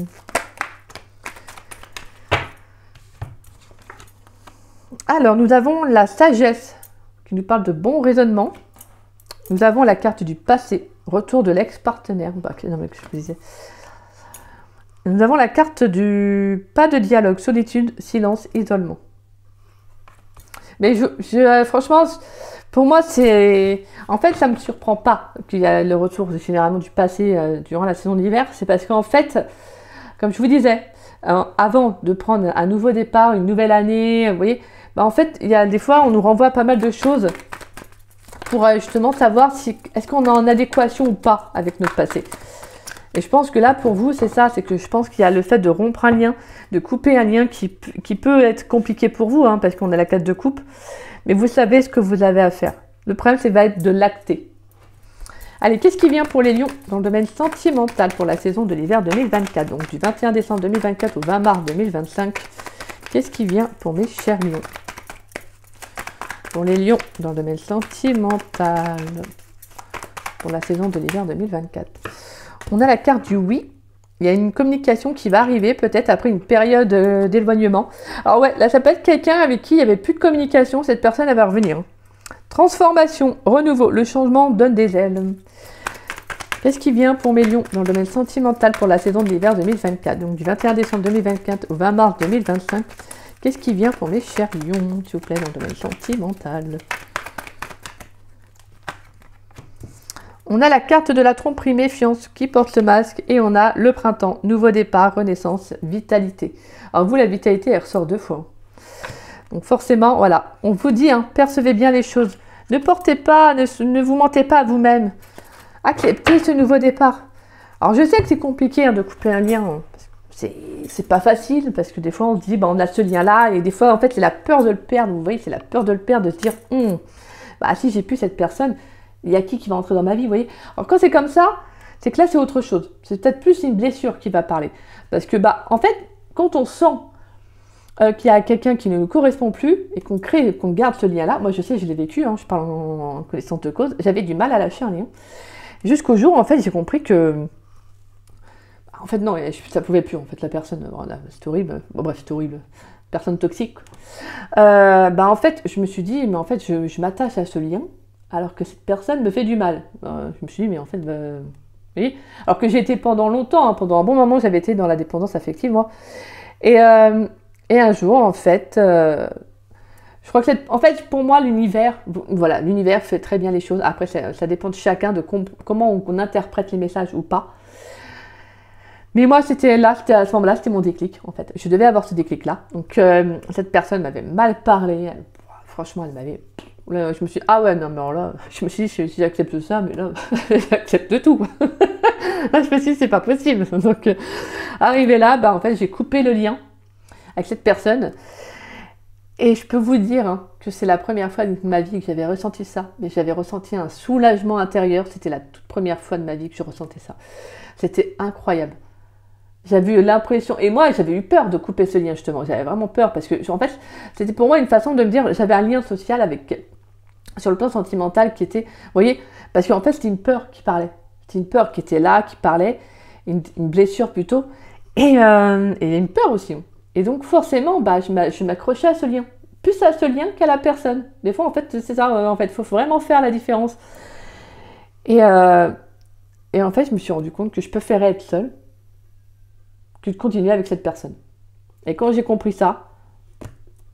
Alors, nous avons la sagesse qui nous parle de bon raisonnement. Nous avons la carte du passé, retour de l'ex-partenaire. Non, mais que je vous disais. Nous avons la carte du pas de dialogue, solitude, silence, isolement. Mais franchement, pour moi, c'est... En fait, ça ne me surprend pas qu'il y a le retour généralement du passé durant la saison d'hiver. C'est parce qu'en fait, comme je vous disais, avant de prendre un nouveau départ, une nouvelle année, vous voyez, en fait, il y a des fois, on nous renvoie pas mal de choses pour justement savoir si est-ce qu'on est en adéquation ou pas avec notre passé. Et je pense que là, pour vous, c'est ça, c'est que je pense qu'il y a le fait de rompre un lien, de couper un lien qui peut être compliqué pour vous, parce qu'on a la carte de coupe, mais vous savez ce que vous avez à faire. Le problème, c'est va être de l'acter. Allez, qu'est-ce qui vient pour les lions dans le domaine sentimental pour la saison de l'hiver 2024, donc du 21 décembre 2024 au 20 mars 2025. Qu'est-ce qui vient pour mes chers lions? Pour les lions dans le domaine sentimental pour la saison de l'hiver 2024. On a la carte du oui. Il y a une communication qui va arriver peut-être après une période d'éloignement. Alors ouais, là ça peut être quelqu'un avec qui il n'y avait plus de communication. Cette personne elle va revenir. Transformation, renouveau, le changement donne des ailes. Qu'est-ce qui vient pour mes lions dans le domaine sentimental pour la saison de l'hiver 2024? Donc du 21 décembre 2024 au 20 mars 2025. Qu'est-ce qui vient pour mes chers lions, s'il vous plaît, dans le domaine sentimental? On a la carte de la tromperie, méfiance, qui porte le masque, et on a le printemps, nouveau départ, renaissance, vitalité. Alors vous, la vitalité, elle ressort 2 fois. Donc forcément, voilà, on vous dit, percevez bien les choses. Ne portez pas, ne vous mentez pas à vous-même. Acceptez ce nouveau départ. Alors je sais que c'est compliqué de couper un lien, c'est pas facile, parce que des fois on se dit, on a ce lien-là, et des fois en fait c'est la peur de le perdre, vous voyez, c'est la peur de le perdre, de se dire, si j'ai plus cette personne, il y a qui va entrer dans ma vie, vous voyez. Alors quand c'est comme ça, c'est que là c'est autre chose. C'est peut-être plus une blessure qui va parler. Parce que en fait, quand on sent qu'il y a quelqu'un qui ne nous correspond plus et qu'on garde ce lien-là, moi je sais, je l'ai vécu, je parle en connaissance de cause, j'avais du mal à lâcher un lien. Jusqu'au jour, en fait, j'ai compris que... En fait, non, ça pouvait plus, en fait, la personne, c'est horrible. Bon, bref, c'est horrible. La personne toxique. En fait, je me suis dit, mais en fait, je m'attache à ce lien, alors que cette personne me fait du mal. Je me suis dit, mais en fait, oui. Alors que j'ai été pendant longtemps, hein, pendant un bon moment, j'avais été dans la dépendance affective, moi. Et un jour, en fait, je crois que en fait, pour moi, l'univers, voilà, l'univers fait très bien les choses. Après, ça dépend de chacun, de comment on interprète les messages ou pas. Mais moi, c'était à ce moment-là, c'était mon déclic, en fait. Je devais avoir ce déclic-là. Donc, cette personne m'avait mal parlé. Franchement, elle m'avait... Je me suis dit, ah ouais, non, mais alors là, je me suis dit, si j'accepte ça, mais là, j'accepte tout. Là, je me suis dit, c'est pas possible. Donc, arrivé là, en fait, j'ai coupé le lien avec cette personne. Et je peux vous dire hein, que c'est la première fois de ma vie que j'avais ressenti ça. Mais j'avais ressenti un soulagement intérieur. C'était la toute première fois de ma vie que je ressentais ça. C'était incroyable. J'avais eu l'impression, et moi j'avais eu peur de couper ce lien justement, j'avais vraiment peur parce que en fait c'était pour moi une façon de me dire, j'avais un lien social avec, sur le plan sentimental qui était, vous voyez, parce qu'en fait c'était une peur qui parlait, c'était une peur qui était là, qui parlait, une blessure plutôt, et une peur aussi. Et donc forcément je m'accrochais à ce lien, plus à ce lien qu'à la personne. Des fois en fait c'est ça, en fait il faut vraiment faire la différence. Et en fait je me suis rendu compte que je préférais être seule que de continuer avec cette personne. Et quand j'ai compris ça,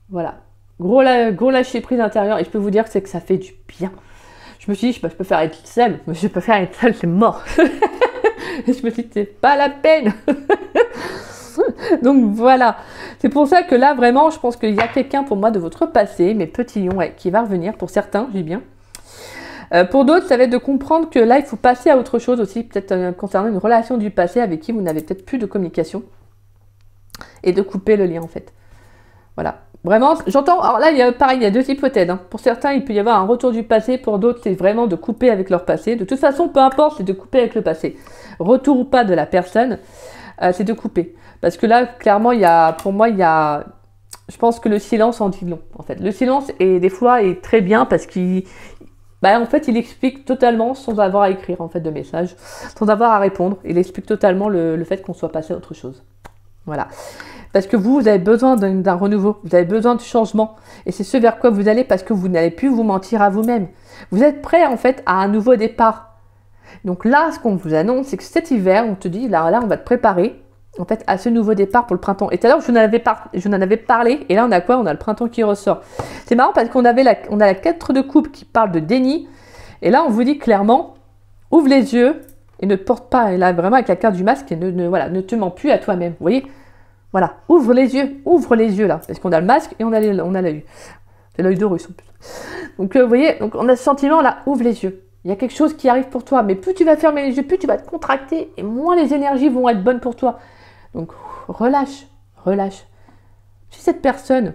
voilà, gros lâcher prise intérieur, et je peux vous dire que ça fait du bien. Je me suis dit, je peux faire être seule, mais je peux faire être seule, c'est mort. Et je me suis dit, c'est pas la peine. Donc voilà, c'est pour ça que là, vraiment, je pense qu'il y a quelqu'un pour moi de votre passé, mes petits lions, ouais, qui va revenir, pour certains, je dis bien. Pour d'autres, ça va être de comprendre que là, il faut passer à autre chose aussi, peut-être concernant une relation du passé avec qui vous n'avez peut-être plus de communication, et de couper le lien en fait. Voilà. Vraiment, j'entends, alors là, pareil, il y a deux hypothèses. Hein. Pour certains, il peut y avoir un retour du passé, pour d'autres, c'est vraiment de couper avec leur passé. De toute façon, peu importe, c'est de couper avec le passé. Retour ou pas de la personne, c'est de couper. Parce que là, clairement, pour moi, je pense que le silence en dit long, en fait. Le silence, des fois, est très bien parce qu'il... en fait, il explique totalement, sans avoir à écrire en fait de messages, sans avoir à répondre, il explique totalement le fait qu'on soit passé à autre chose. Voilà. Parce que vous avez besoin d'un renouveau, vous avez besoin de changement. Et c'est ce vers quoi vous allez parce que vous n'allez plus vous mentir à vous-même. Vous êtes prêt en fait à un nouveau départ. Donc là, ce qu'on vous annonce, c'est que cet hiver, on te dit, là, on va te préparer en fait à ce nouveau départ pour le printemps. Et tout à l'heure, je vous en avais parlé, et là, on a quoi? On a le printemps qui ressort. C'est marrant parce qu'on a la 4 de coupe qui parle de déni, et là, on vous dit clairement, ouvre les yeux et ne porte pas, et là, vraiment avec la carte du masque, et ne te mens plus à toi-même. Vous voyez? Voilà, ouvre les yeux là, parce qu'on a le masque et on a l'œil. C'est l'œil de russe en plus. Donc, vous voyez, donc on a ce sentiment là, ouvre les yeux. Il y a quelque chose qui arrive pour toi, mais plus tu vas fermer les yeux, plus tu vas te contracter, et moins les énergies vont être bonnes pour toi. Donc, relâche. Si cette personne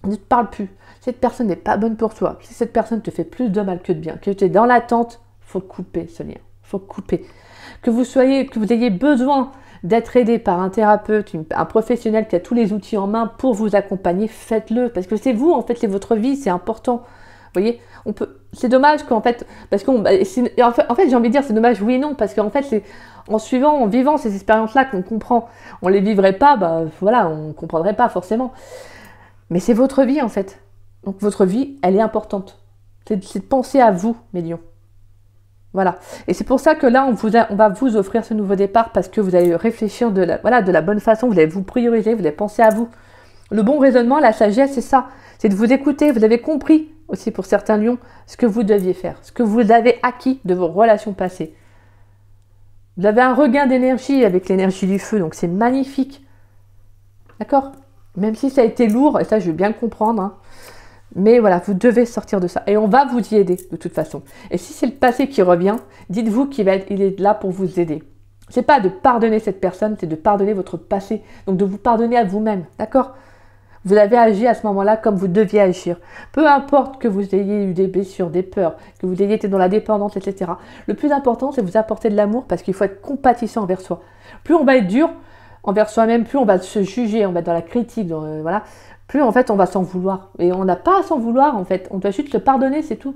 ne te parle plus, si cette personne n'est pas bonne pour toi, si cette personne te fait plus de mal que de bien, que tu es dans l'attente, faut couper ce lien. Faut couper. Que vous ayez besoin d'être aidé par un thérapeute, un professionnel qui a tous les outils en main pour vous accompagner, faites-le. Parce que c'est vous, en fait, c'est votre vie, c'est important. Vous voyez, c'est dommage qu'en fait, parce en fait, j'ai envie de dire, c'est dommage, oui et non, parce qu'en fait, c'est en vivant ces expériences-là qu'on comprend. On les vivrait pas, voilà, on comprendrait pas forcément. Mais c'est votre vie, en fait. Donc, votre vie, elle est importante. C'est de penser à vous, mes lions. Voilà. Et c'est pour ça que là, on va vous offrir ce nouveau départ parce que vous allez réfléchir de la bonne façon, vous allez vous prioriser, vous allez penser à vous. Le bon raisonnement, la sagesse, c'est ça. C'est de vous écouter. Vous avez compris aussi pour certains lions ce que vous deviez faire, ce que vous avez acquis de vos relations passées. Vous avez un regain d'énergie avec l'énergie du feu, donc c'est magnifique. D'accord? Même si ça a été lourd, et ça je veux bien le comprendre, hein. Mais voilà, vous devez sortir de ça. Et on va vous y aider de toute façon. Et si c'est le passé qui revient, dites-vous qu'il est là pour vous aider. C'est pas de pardonner cette personne, c'est de pardonner votre passé. Donc de vous pardonner à vous-même, d'accord? Vous avez agi à ce moment-là comme vous deviez agir. Peu importe que vous ayez eu des blessures, des peurs, que vous ayez été dans la dépendance, etc. Le plus important, c'est de vous apporter de l'amour parce qu'il faut être compatissant envers soi. Plus on va être dur envers soi-même, plus on va se juger, on va être dans la critique, voilà. Plus en fait on va s'en vouloir. Et on n'a pas à s'en vouloir en fait, on doit juste se pardonner, c'est tout.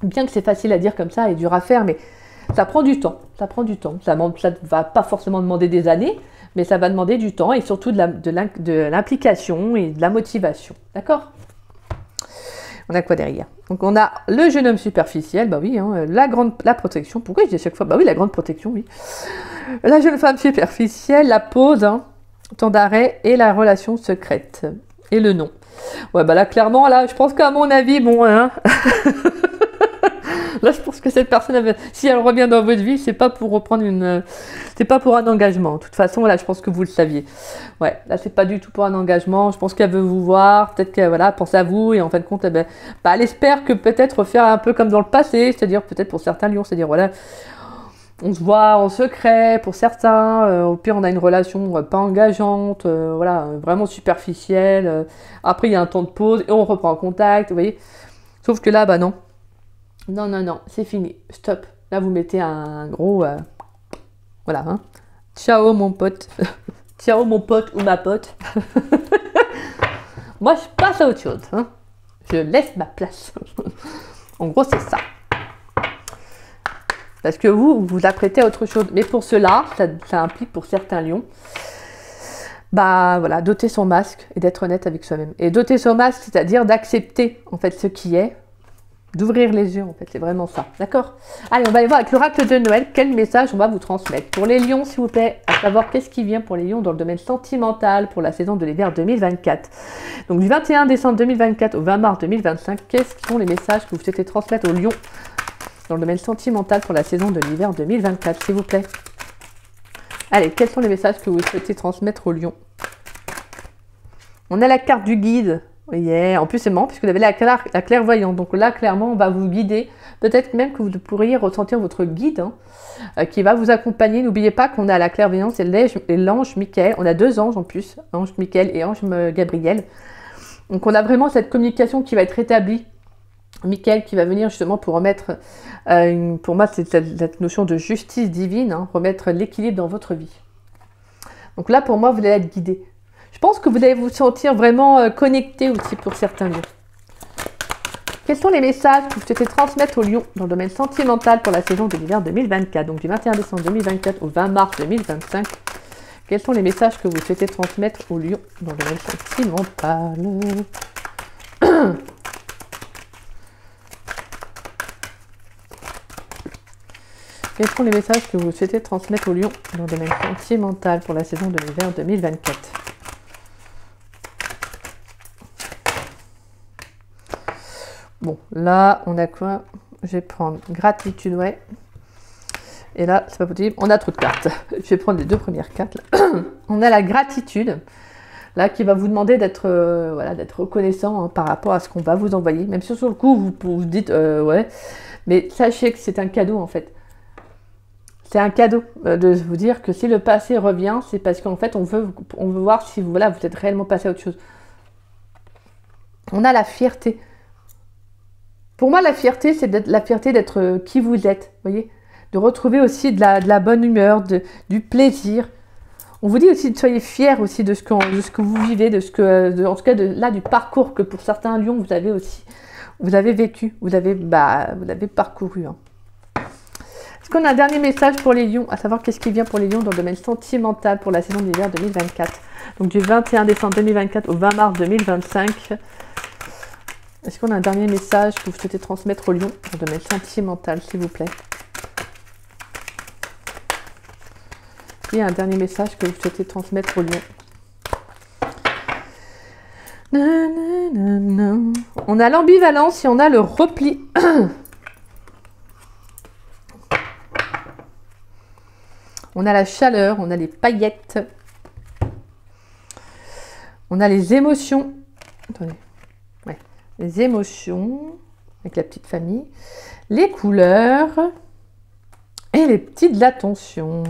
Bien que c'est facile à dire comme ça et dur à faire, mais Ça prend du temps, ça prend du temps. Ça ne va pas forcément demander des années, mais ça va demander du temps et surtout de l'implication et de la motivation. D'accord? On a quoi derrière? Donc on a le jeune homme superficiel, bah oui, hein, la protection. Pourquoi je dis à chaque fois? Bah oui, la grande protection, oui. La jeune femme superficielle, la pause, hein, temps d'arrêt et la relation secrète. Et le nom. Ouais, bah là, clairement, là, je pense qu'à mon avis, bon, hein. Là, je pense que cette personne, si elle revient dans votre vie, c'est pas pour reprendre c'est pas pour un engagement. De toute façon, là, je pense que vous le saviez. Ouais, là, c'est pas du tout pour un engagement. Je pense qu'elle veut vous voir, peut-être qu'elle, voilà, pense à vous, et en fin de compte, bah, elle espère que peut-être faire un peu comme dans le passé, c'est-à-dire peut-être pour certains lions, c'est-à-dire, voilà, on se voit en secret pour certains, au pire on a une relation pas engageante, voilà, vraiment superficielle. Après il y a un temps de pause et on reprend contact, vous voyez. Sauf que là, bah non. Non, non, non, c'est fini, stop. Là vous mettez un gros... voilà, hein. Ciao mon pote. Ciao mon pote ou ma pote. Moi je passe à autre chose, hein. Je laisse ma place. En gros c'est ça. Parce que vous vous apprêtez à autre chose. Mais pour cela, ça implique pour certains lions, bah voilà, d'ôter son masque et d'être honnête avec soi-même. Et d'ôter son masque, c'est-à-dire d'accepter en fait ce qui est, d'ouvrir les yeux en fait, c'est vraiment ça. D'accord? Allez, on va aller voir avec l'oracle de Noël, quel message on va vous transmettre. Pour les lions, s'il vous plaît, à savoir qu'est-ce qui vient pour les lions dans le domaine sentimental pour la saison de l'hiver 2024. Donc du 21 décembre 2024 au 20 mars 2025, quels sont les messages que vous souhaitez transmettre aux lions dans le domaine sentimental pour la saison de l'hiver 2024, s'il vous plaît. Allez, quels sont les messages que vous souhaitez transmettre aux lions? On a la carte du guide. Yeah. En plus, c'est marrant, puisque vous avez la clairvoyante. Donc là, clairement, on va vous guider. Peut-être même que vous pourriez ressentir votre guide qui va vous accompagner. N'oubliez pas qu'on a la clairvoyance et l'ange Michael. On a deux anges en plus, ange Michael et ange Gabriel. Donc on a vraiment cette communication qui va être établie. Michael qui va venir justement pour remettre, pour moi c'est cette notion de justice divine, hein, remettre l'équilibre dans votre vie. Donc là pour moi vous allez être guidé. Je pense que vous allez vous sentir vraiment connecté aussi pour certains lions. Quels sont les messages que vous souhaitez transmettre aux lions dans le domaine sentimental pour la saison de l'hiver 2024, donc du 21 décembre 2024 au 20 mars 2025? Quels sont les messages que vous souhaitez transmettre aux lions dans le domaine sentimental? Quels sont les messages que vous souhaitez transmettre aux lions dans le domaine sentimental pour la saison de l'hiver 2024? Bon, là, on a quoi? Je vais prendre gratitude, ouais. Et là, c'est pas possible, on a trop de cartes. Je vais prendre les deux premières cartes. Là. On a la gratitude, là, qui va vous demander d'être voilà, d'être reconnaissant hein, par rapport à ce qu'on va vous envoyer. Même si sur le coup, vous dites, ouais, mais sachez que c'est un cadeau, en fait. C'est un cadeau de vous dire que si le passé revient, c'est parce qu'en fait, on veut voir si vous êtes réellement passé à autre chose. On a la fierté. Pour moi, la fierté, c'est la fierté d'être qui vous êtes, voyez, de retrouver aussi de la bonne humeur, du plaisir. On vous dit aussi de soyez fiers aussi de ce que vous vivez, en tout cas du parcours que pour certains lions vous avez vécu, vous avez parcouru. Hein. Est-ce qu'on a un dernier message pour les lions, à savoir qu'est-ce qui vient pour les lions dans le domaine sentimental pour la saison d'hiver 2024, donc du 21 décembre 2024 au 20 mars 2025. Est-ce qu'on a un dernier message que vous souhaitez transmettre aux lions dans le domaine sentimental, s'il vous plaît? Il y a un dernier message que vous souhaitez transmettre aux lions. On a l'ambivalence et on a le repli. On a la chaleur, on a les paillettes. On a les émotions. Attendez. Ouais. Les émotions avec la petite famille. Les couleurs. Et les petites attentions.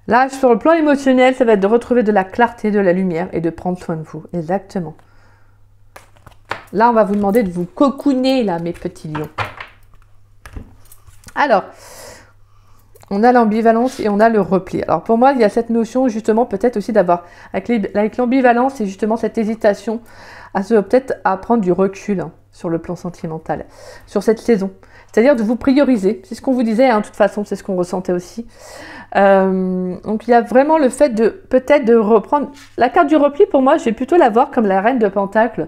Là, sur le plan émotionnel, ça va être de retrouver de la clarté, de la lumière et de prendre soin de vous. Exactement. Là, on va vous demander de vous cocooner, là, mes petits lions. Alors, On a l'ambivalence et on a le repli. Alors pour moi, il y a cette notion justement peut-être aussi d'avoir, avec l'ambivalence, c'est justement cette hésitation à peut-être à prendre du recul hein, sur le plan sentimental, sur cette saison. C'est-à-dire de vous prioriser. C'est ce qu'on vous disait, hein, de toute façon, c'est ce qu'on ressentait aussi. Donc il y a vraiment le fait de peut-être de reprendre... La carte du repli, pour moi, je vais plutôt la voir comme la reine de Pentacle.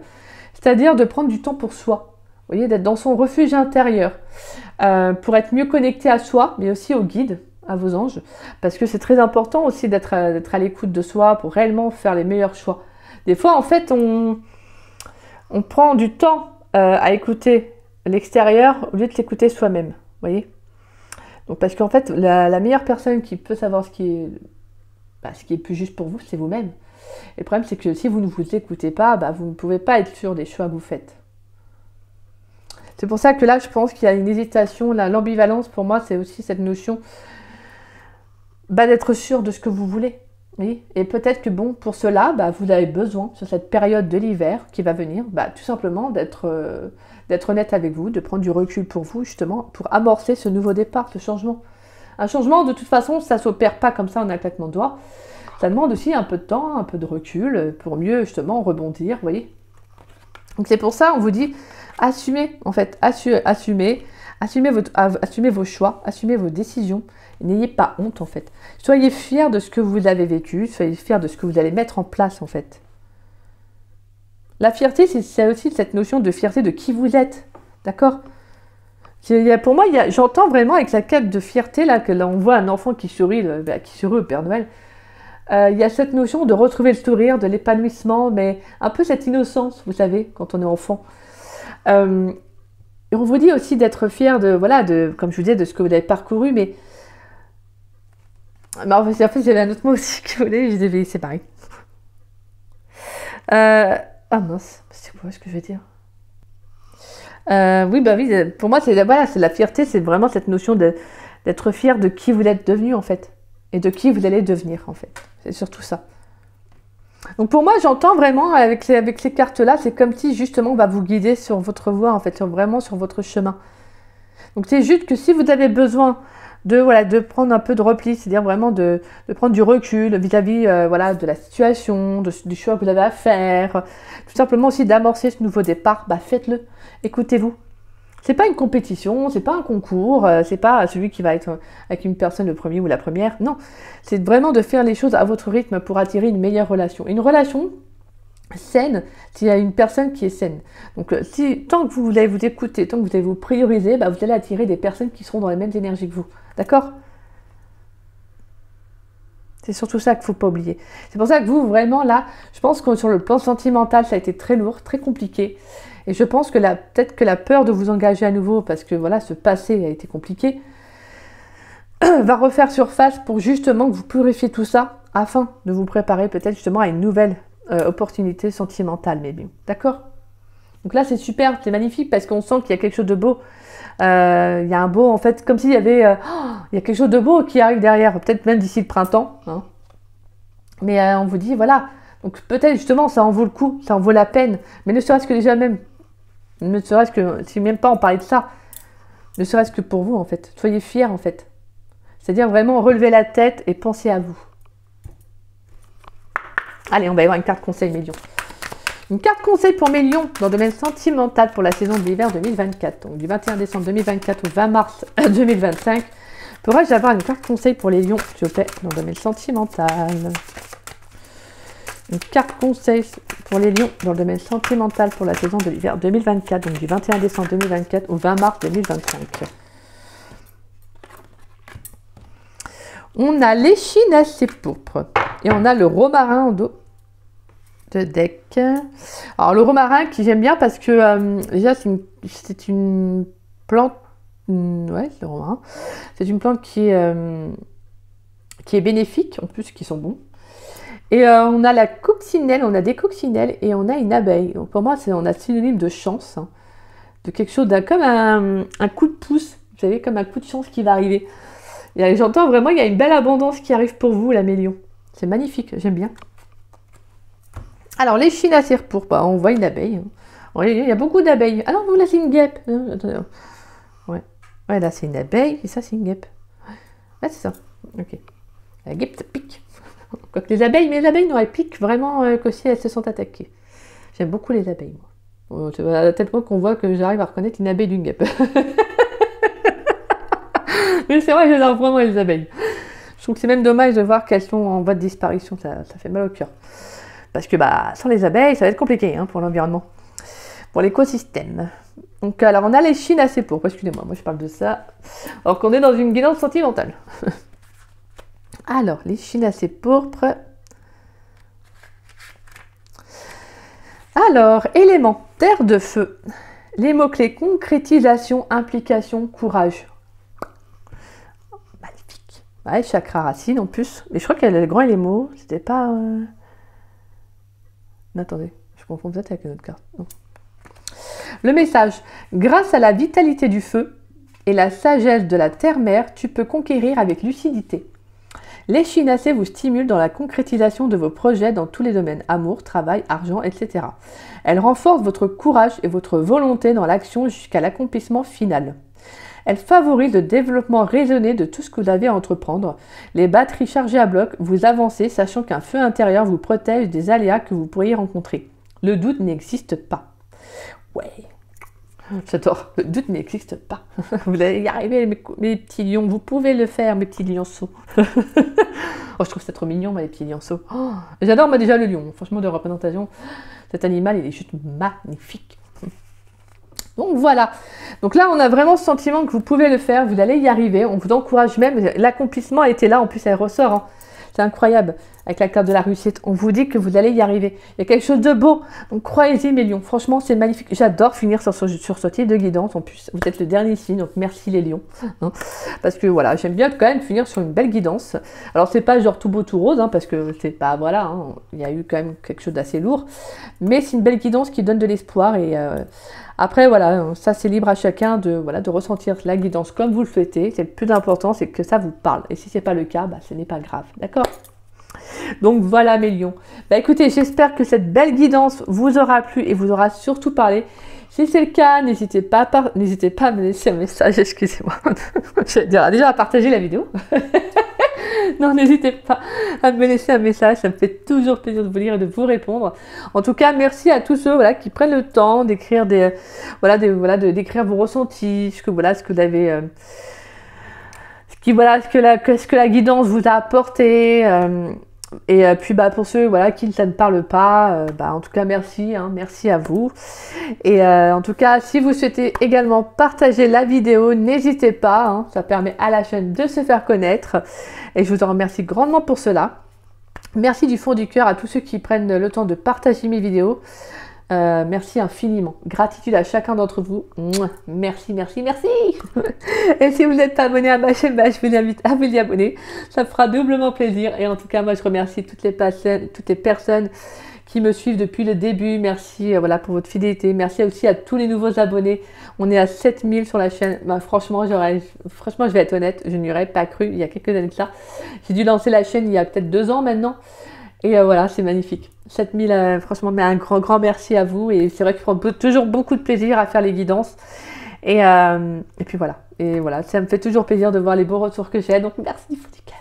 C'est-à-dire de prendre du temps pour soi. Vous voyez, d'être dans son refuge intérieur. Pour être mieux connecté à soi, mais aussi aux guides, à vos anges. Parce que c'est très important aussi d'être à l'écoute de soi pour réellement faire les meilleurs choix. Des fois, en fait, on prend du temps à écouter l'extérieur au lieu de l'écouter soi-même. Vous voyez? Donc, parce qu'en fait, la meilleure personne qui peut savoir ce qui est plus juste pour vous, c'est vous-même. Et le problème, c'est que si vous ne vous écoutez pas, vous ne pouvez pas être sûr des choix que vous faites. C'est pour ça que là, je pense qu'il y a une hésitation. L'ambivalence, pour moi, c'est aussi cette notion d'être sûr de ce que vous voulez. Oui. Et peut-être que, bon, pour cela, vous avez besoin, sur cette période de l'hiver qui va venir, tout simplement d'être honnête avec vous, de prendre du recul pour vous, justement, pour amorcer ce nouveau départ, ce changement. Un changement, de toute façon, ça ne s'opère pas comme ça en un claquement de doigts. Ça demande aussi un peu de temps, un peu de recul, pour mieux, justement, rebondir, vous voyez. Donc c'est pour ça, on vous dit... Assumez, en fait, assumez vos choix, assumez vos décisions. N'ayez pas honte, en fait. Soyez fiers de ce que vous avez vécu, soyez fiers de ce que vous allez mettre en place, en fait. La fierté, c'est aussi cette notion de fierté de qui vous êtes, d'accord? Pour moi, j'entends vraiment avec la quête de fierté, là on voit un enfant qui sourit au Père Noël. Il y a cette notion de retrouver le sourire, de l'épanouissement, mais un peu cette innocence, vous savez, quand on est enfant. Et on vous dit aussi d'être fier comme je vous disais, de ce que vous avez parcouru, mais en fait j'avais un autre mot aussi que vous voulez, je disais, c'est pareil. Ah mince, c'est quoi ce que je veux dire? Oui, pour moi c'est la fierté, c'est vraiment cette notion d'être fier de qui vous êtes devenu en fait, et de qui vous allez devenir en fait, c'est surtout ça. Donc pour moi, j'entends vraiment avec ces cartes-là, c'est comme si justement on va vous guider sur votre voie, en fait, vraiment sur votre chemin. Donc c'est juste que si vous avez besoin de prendre un peu de repli, c'est-à-dire vraiment de prendre du recul vis-à-vis de la situation, du choix que vous avez à faire, tout simplement aussi d'amorcer ce nouveau départ, faites-le, écoutez-vous. C'est pas une compétition, c'est pas un concours, c'est pas celui qui va être avec une personne le premier ou la première. Non, c'est vraiment de faire les choses à votre rythme pour attirer une meilleure relation. Une relation saine, s'il y a une personne qui est saine. Donc tant que vous allez vous écouter, tant que vous allez vous prioriser, vous allez attirer des personnes qui seront dans les mêmes énergies que vous. D'accord? C'est surtout ça qu'il ne faut pas oublier. C'est pour ça que vous, vraiment, là, je pense que sur le plan sentimental, ça a été très lourd, très compliqué. Et je pense que peut-être que la peur de vous engager à nouveau, parce que voilà, ce passé a été compliqué, va refaire surface pour justement que vous purifiez tout ça, afin de vous préparer peut-être justement à une nouvelle opportunité sentimentale, maybe. D'accord? Donc là, c'est super, c'est magnifique, parce qu'on sent qu'il y a quelque chose de beau. Il y a un beau, en fait, comme s'il y avait il y a quelque chose de beau qui arrive derrière, peut-être même d'ici le printemps. Hein. Mais on vous dit, voilà, donc peut-être justement, ça en vaut le coup, ça en vaut la peine. Mais ne serait-ce que déjà même, ne serait-ce que, si même pas on parlait de ça, ne serait-ce que pour vous, en fait. Soyez fiers, en fait. C'est-à-dire vraiment relever la tête et penser à vous. Allez, on va y avoir une carte conseil médium. Une carte conseil pour mes lions dans le domaine sentimental pour la saison de l'hiver 2024. Donc du 21 décembre 2024 au 20 mars 2025. Pourrais-je avoir une carte conseil pour les lions, s'il vous plaît, dans le domaine sentimental? Une carte conseil pour les lions dans le domaine sentimental pour la saison de l'hiver 2024. Donc du 21 décembre 2024 au 20 mars 2025. On a l'échinacée pourpre. Et on a le romarin en dos de deck. Alors le romarin qui j'aime bien parce que déjà c'est une plante, ouais c'est le romarin, c'est une plante qui est bénéfique, en plus qui sont bons. Et on a la coccinelle, on a des coccinelles et on a une abeille. Donc pour moi on a synonyme de chance, hein, de quelque chose comme un coup de pouce, vous savez, comme un coup de chance qui va arriver. J'entends vraiment, il y a une belle abondance qui arrive pour vous, la mélion. C'est magnifique, j'aime bien. Alors, l'échinacée pourpre, on voit une abeille. Il y a beaucoup d'abeilles. Ah non, là, c'est une guêpe. Ouais, là, c'est une abeille et ça, c'est une guêpe. Ouais, c'est ça. Ok. La guêpe, ça pique. Quoique les abeilles, mais les abeilles n'auraient pique vraiment que si elles se sont attaquées. J'aime beaucoup les abeilles, moi. À tel point qu'on voit que j'arrive à reconnaître une abeille d'une guêpe. Mais c'est vrai que j'adore vraiment les abeilles. Je trouve que c'est même dommage de voir qu'elles sont en voie de disparition. Ça fait mal au cœur. Parce que sans les abeilles, ça va être compliqué pour l'environnement. Pour l'écosystème. Donc alors on a les chinacées pourpres. Excusez-moi, moi je parle de ça. Alors qu'on est dans une guidance sentimentale. Alors, les chinacées pourpres. Alors, éléments, terre de feu. Les mots-clés concrétisation, implication, courage. Magnifique. Ouais, chakra racine en plus. Mais je crois qu'elle a le grand et les mots. C'était pas... Non, attendez, je confonds peut-être avec une autre carte. Non. Le message. Grâce à la vitalité du feu et la sagesse de la terre-mère, tu peux conquérir avec lucidité. Les chinacées vous stimulent dans la concrétisation de vos projets dans tous les domaines, amour, travail, argent, etc. Elles renforcent votre courage et votre volonté dans l'action jusqu'à l'accomplissement final. Elles favorisent le développement raisonné de tout ce que vous avez à entreprendre. Les batteries chargées à bloc, vous avancez sachant qu'un feu intérieur vous protège des aléas que vous pourriez rencontrer. Le doute n'existe pas. Ouais, j'adore. Le doute n'existe pas. Vous allez y arriver, mes petits lions. Vous pouvez le faire, mes petits lionceaux. Oh, je trouve ça trop mignon, mes petits lionceaux. Oh, j'adore, moi, déjà, le lion. Franchement, de représentation, cet animal, il est juste magnifique. Donc, voilà. Donc là, on a vraiment ce sentiment que vous pouvez le faire. Vous allez y arriver. On vous encourage même. L'accomplissement était là. En plus, elle ressort. C'est incroyable. Avec la carte de la réussite, on vous dit que vous allez y arriver. Il y a quelque chose de beau. Donc croyez-y, mes lions. Franchement, c'est magnifique. J'adore finir sur ce type de guidance. En plus, vous êtes le dernier signe, donc merci les lions. Parce que voilà, j'aime bien quand même finir sur une belle guidance. Alors c'est pas genre tout beau tout rose, parce que c'est pas voilà. Il y a eu quand même quelque chose d'assez lourd, mais c'est une belle guidance qui donne de l'espoir et après voilà, ça c'est libre à chacun de ressentir la guidance comme vous le souhaitez. C'est le plus important, c'est que ça vous parle. Et si c'est pas le cas, ce n'est pas grave, d'accord? Donc voilà mes lions. Écoutez, j'espère que cette belle guidance vous aura plu et vous aura surtout parlé. Si c'est le cas, n'hésitez pas à me laisser un message, excusez-moi. Je vais dire déjà à partager la vidéo. Non, n'hésitez pas à me laisser un message, ça me fait toujours plaisir de vous lire et de vous répondre. En tout cas, merci à tous ceux qui prennent le temps d'écrire d'écrire vos ressentis, ce que vous avez ce que la guidance vous a apporté. Et puis pour ceux qui ça ne parle pas, en tout cas merci, merci à vous. Et en tout cas, si vous souhaitez également partager la vidéo, n'hésitez pas, ça permet à la chaîne de se faire connaître. Et je vous en remercie grandement pour cela. Merci du fond du cœur à tous ceux qui prennent le temps de partager mes vidéos. Merci infiniment. Gratitude à chacun d'entre vous. Merci, merci, merci. Et si vous n'êtes pas abonné à ma chaîne, je vous invite à vous y abonner. Ça me fera doublement plaisir. Et en tout cas, moi, je remercie toutes les personnes qui me suivent depuis le début. Merci pour votre fidélité. Merci aussi à tous les nouveaux abonnés. On est à 7000 sur la chaîne. Franchement, je vais être honnête, je n'y aurais pas cru il y a quelques années de ça. J'ai dû lancer la chaîne il y a peut-être 2 ans maintenant. Et voilà, c'est magnifique. 7000, franchement, un grand merci à vous. Et c'est vrai que je prends toujours beaucoup de plaisir à faire les guidances. Et puis voilà. Et voilà, ça me fait toujours plaisir de voir les beaux retours que j'ai. Donc merci du fond du cœur.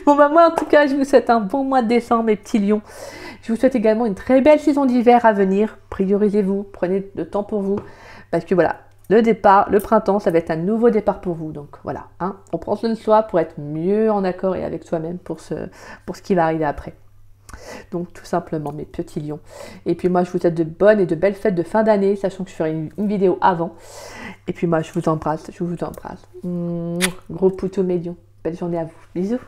Bon, moi, en tout cas, je vous souhaite un bon mois de décembre, mes petits lions. Je vous souhaite également une très belle saison d'hiver à venir. Priorisez-vous, prenez le temps pour vous. Parce que voilà, le printemps, ça va être un nouveau départ pour vous. Donc voilà, on prend soin de soi pour être mieux en accord et avec soi-même pour ce qui va arriver après. Donc tout simplement, mes petits lions. Et puis moi, je vous souhaite de bonnes et de belles fêtes de fin d'année, sachant que je ferai une vidéo avant. Et puis moi, je vous embrasse. Gros poutou mes lions. Belle journée à vous. Bisous.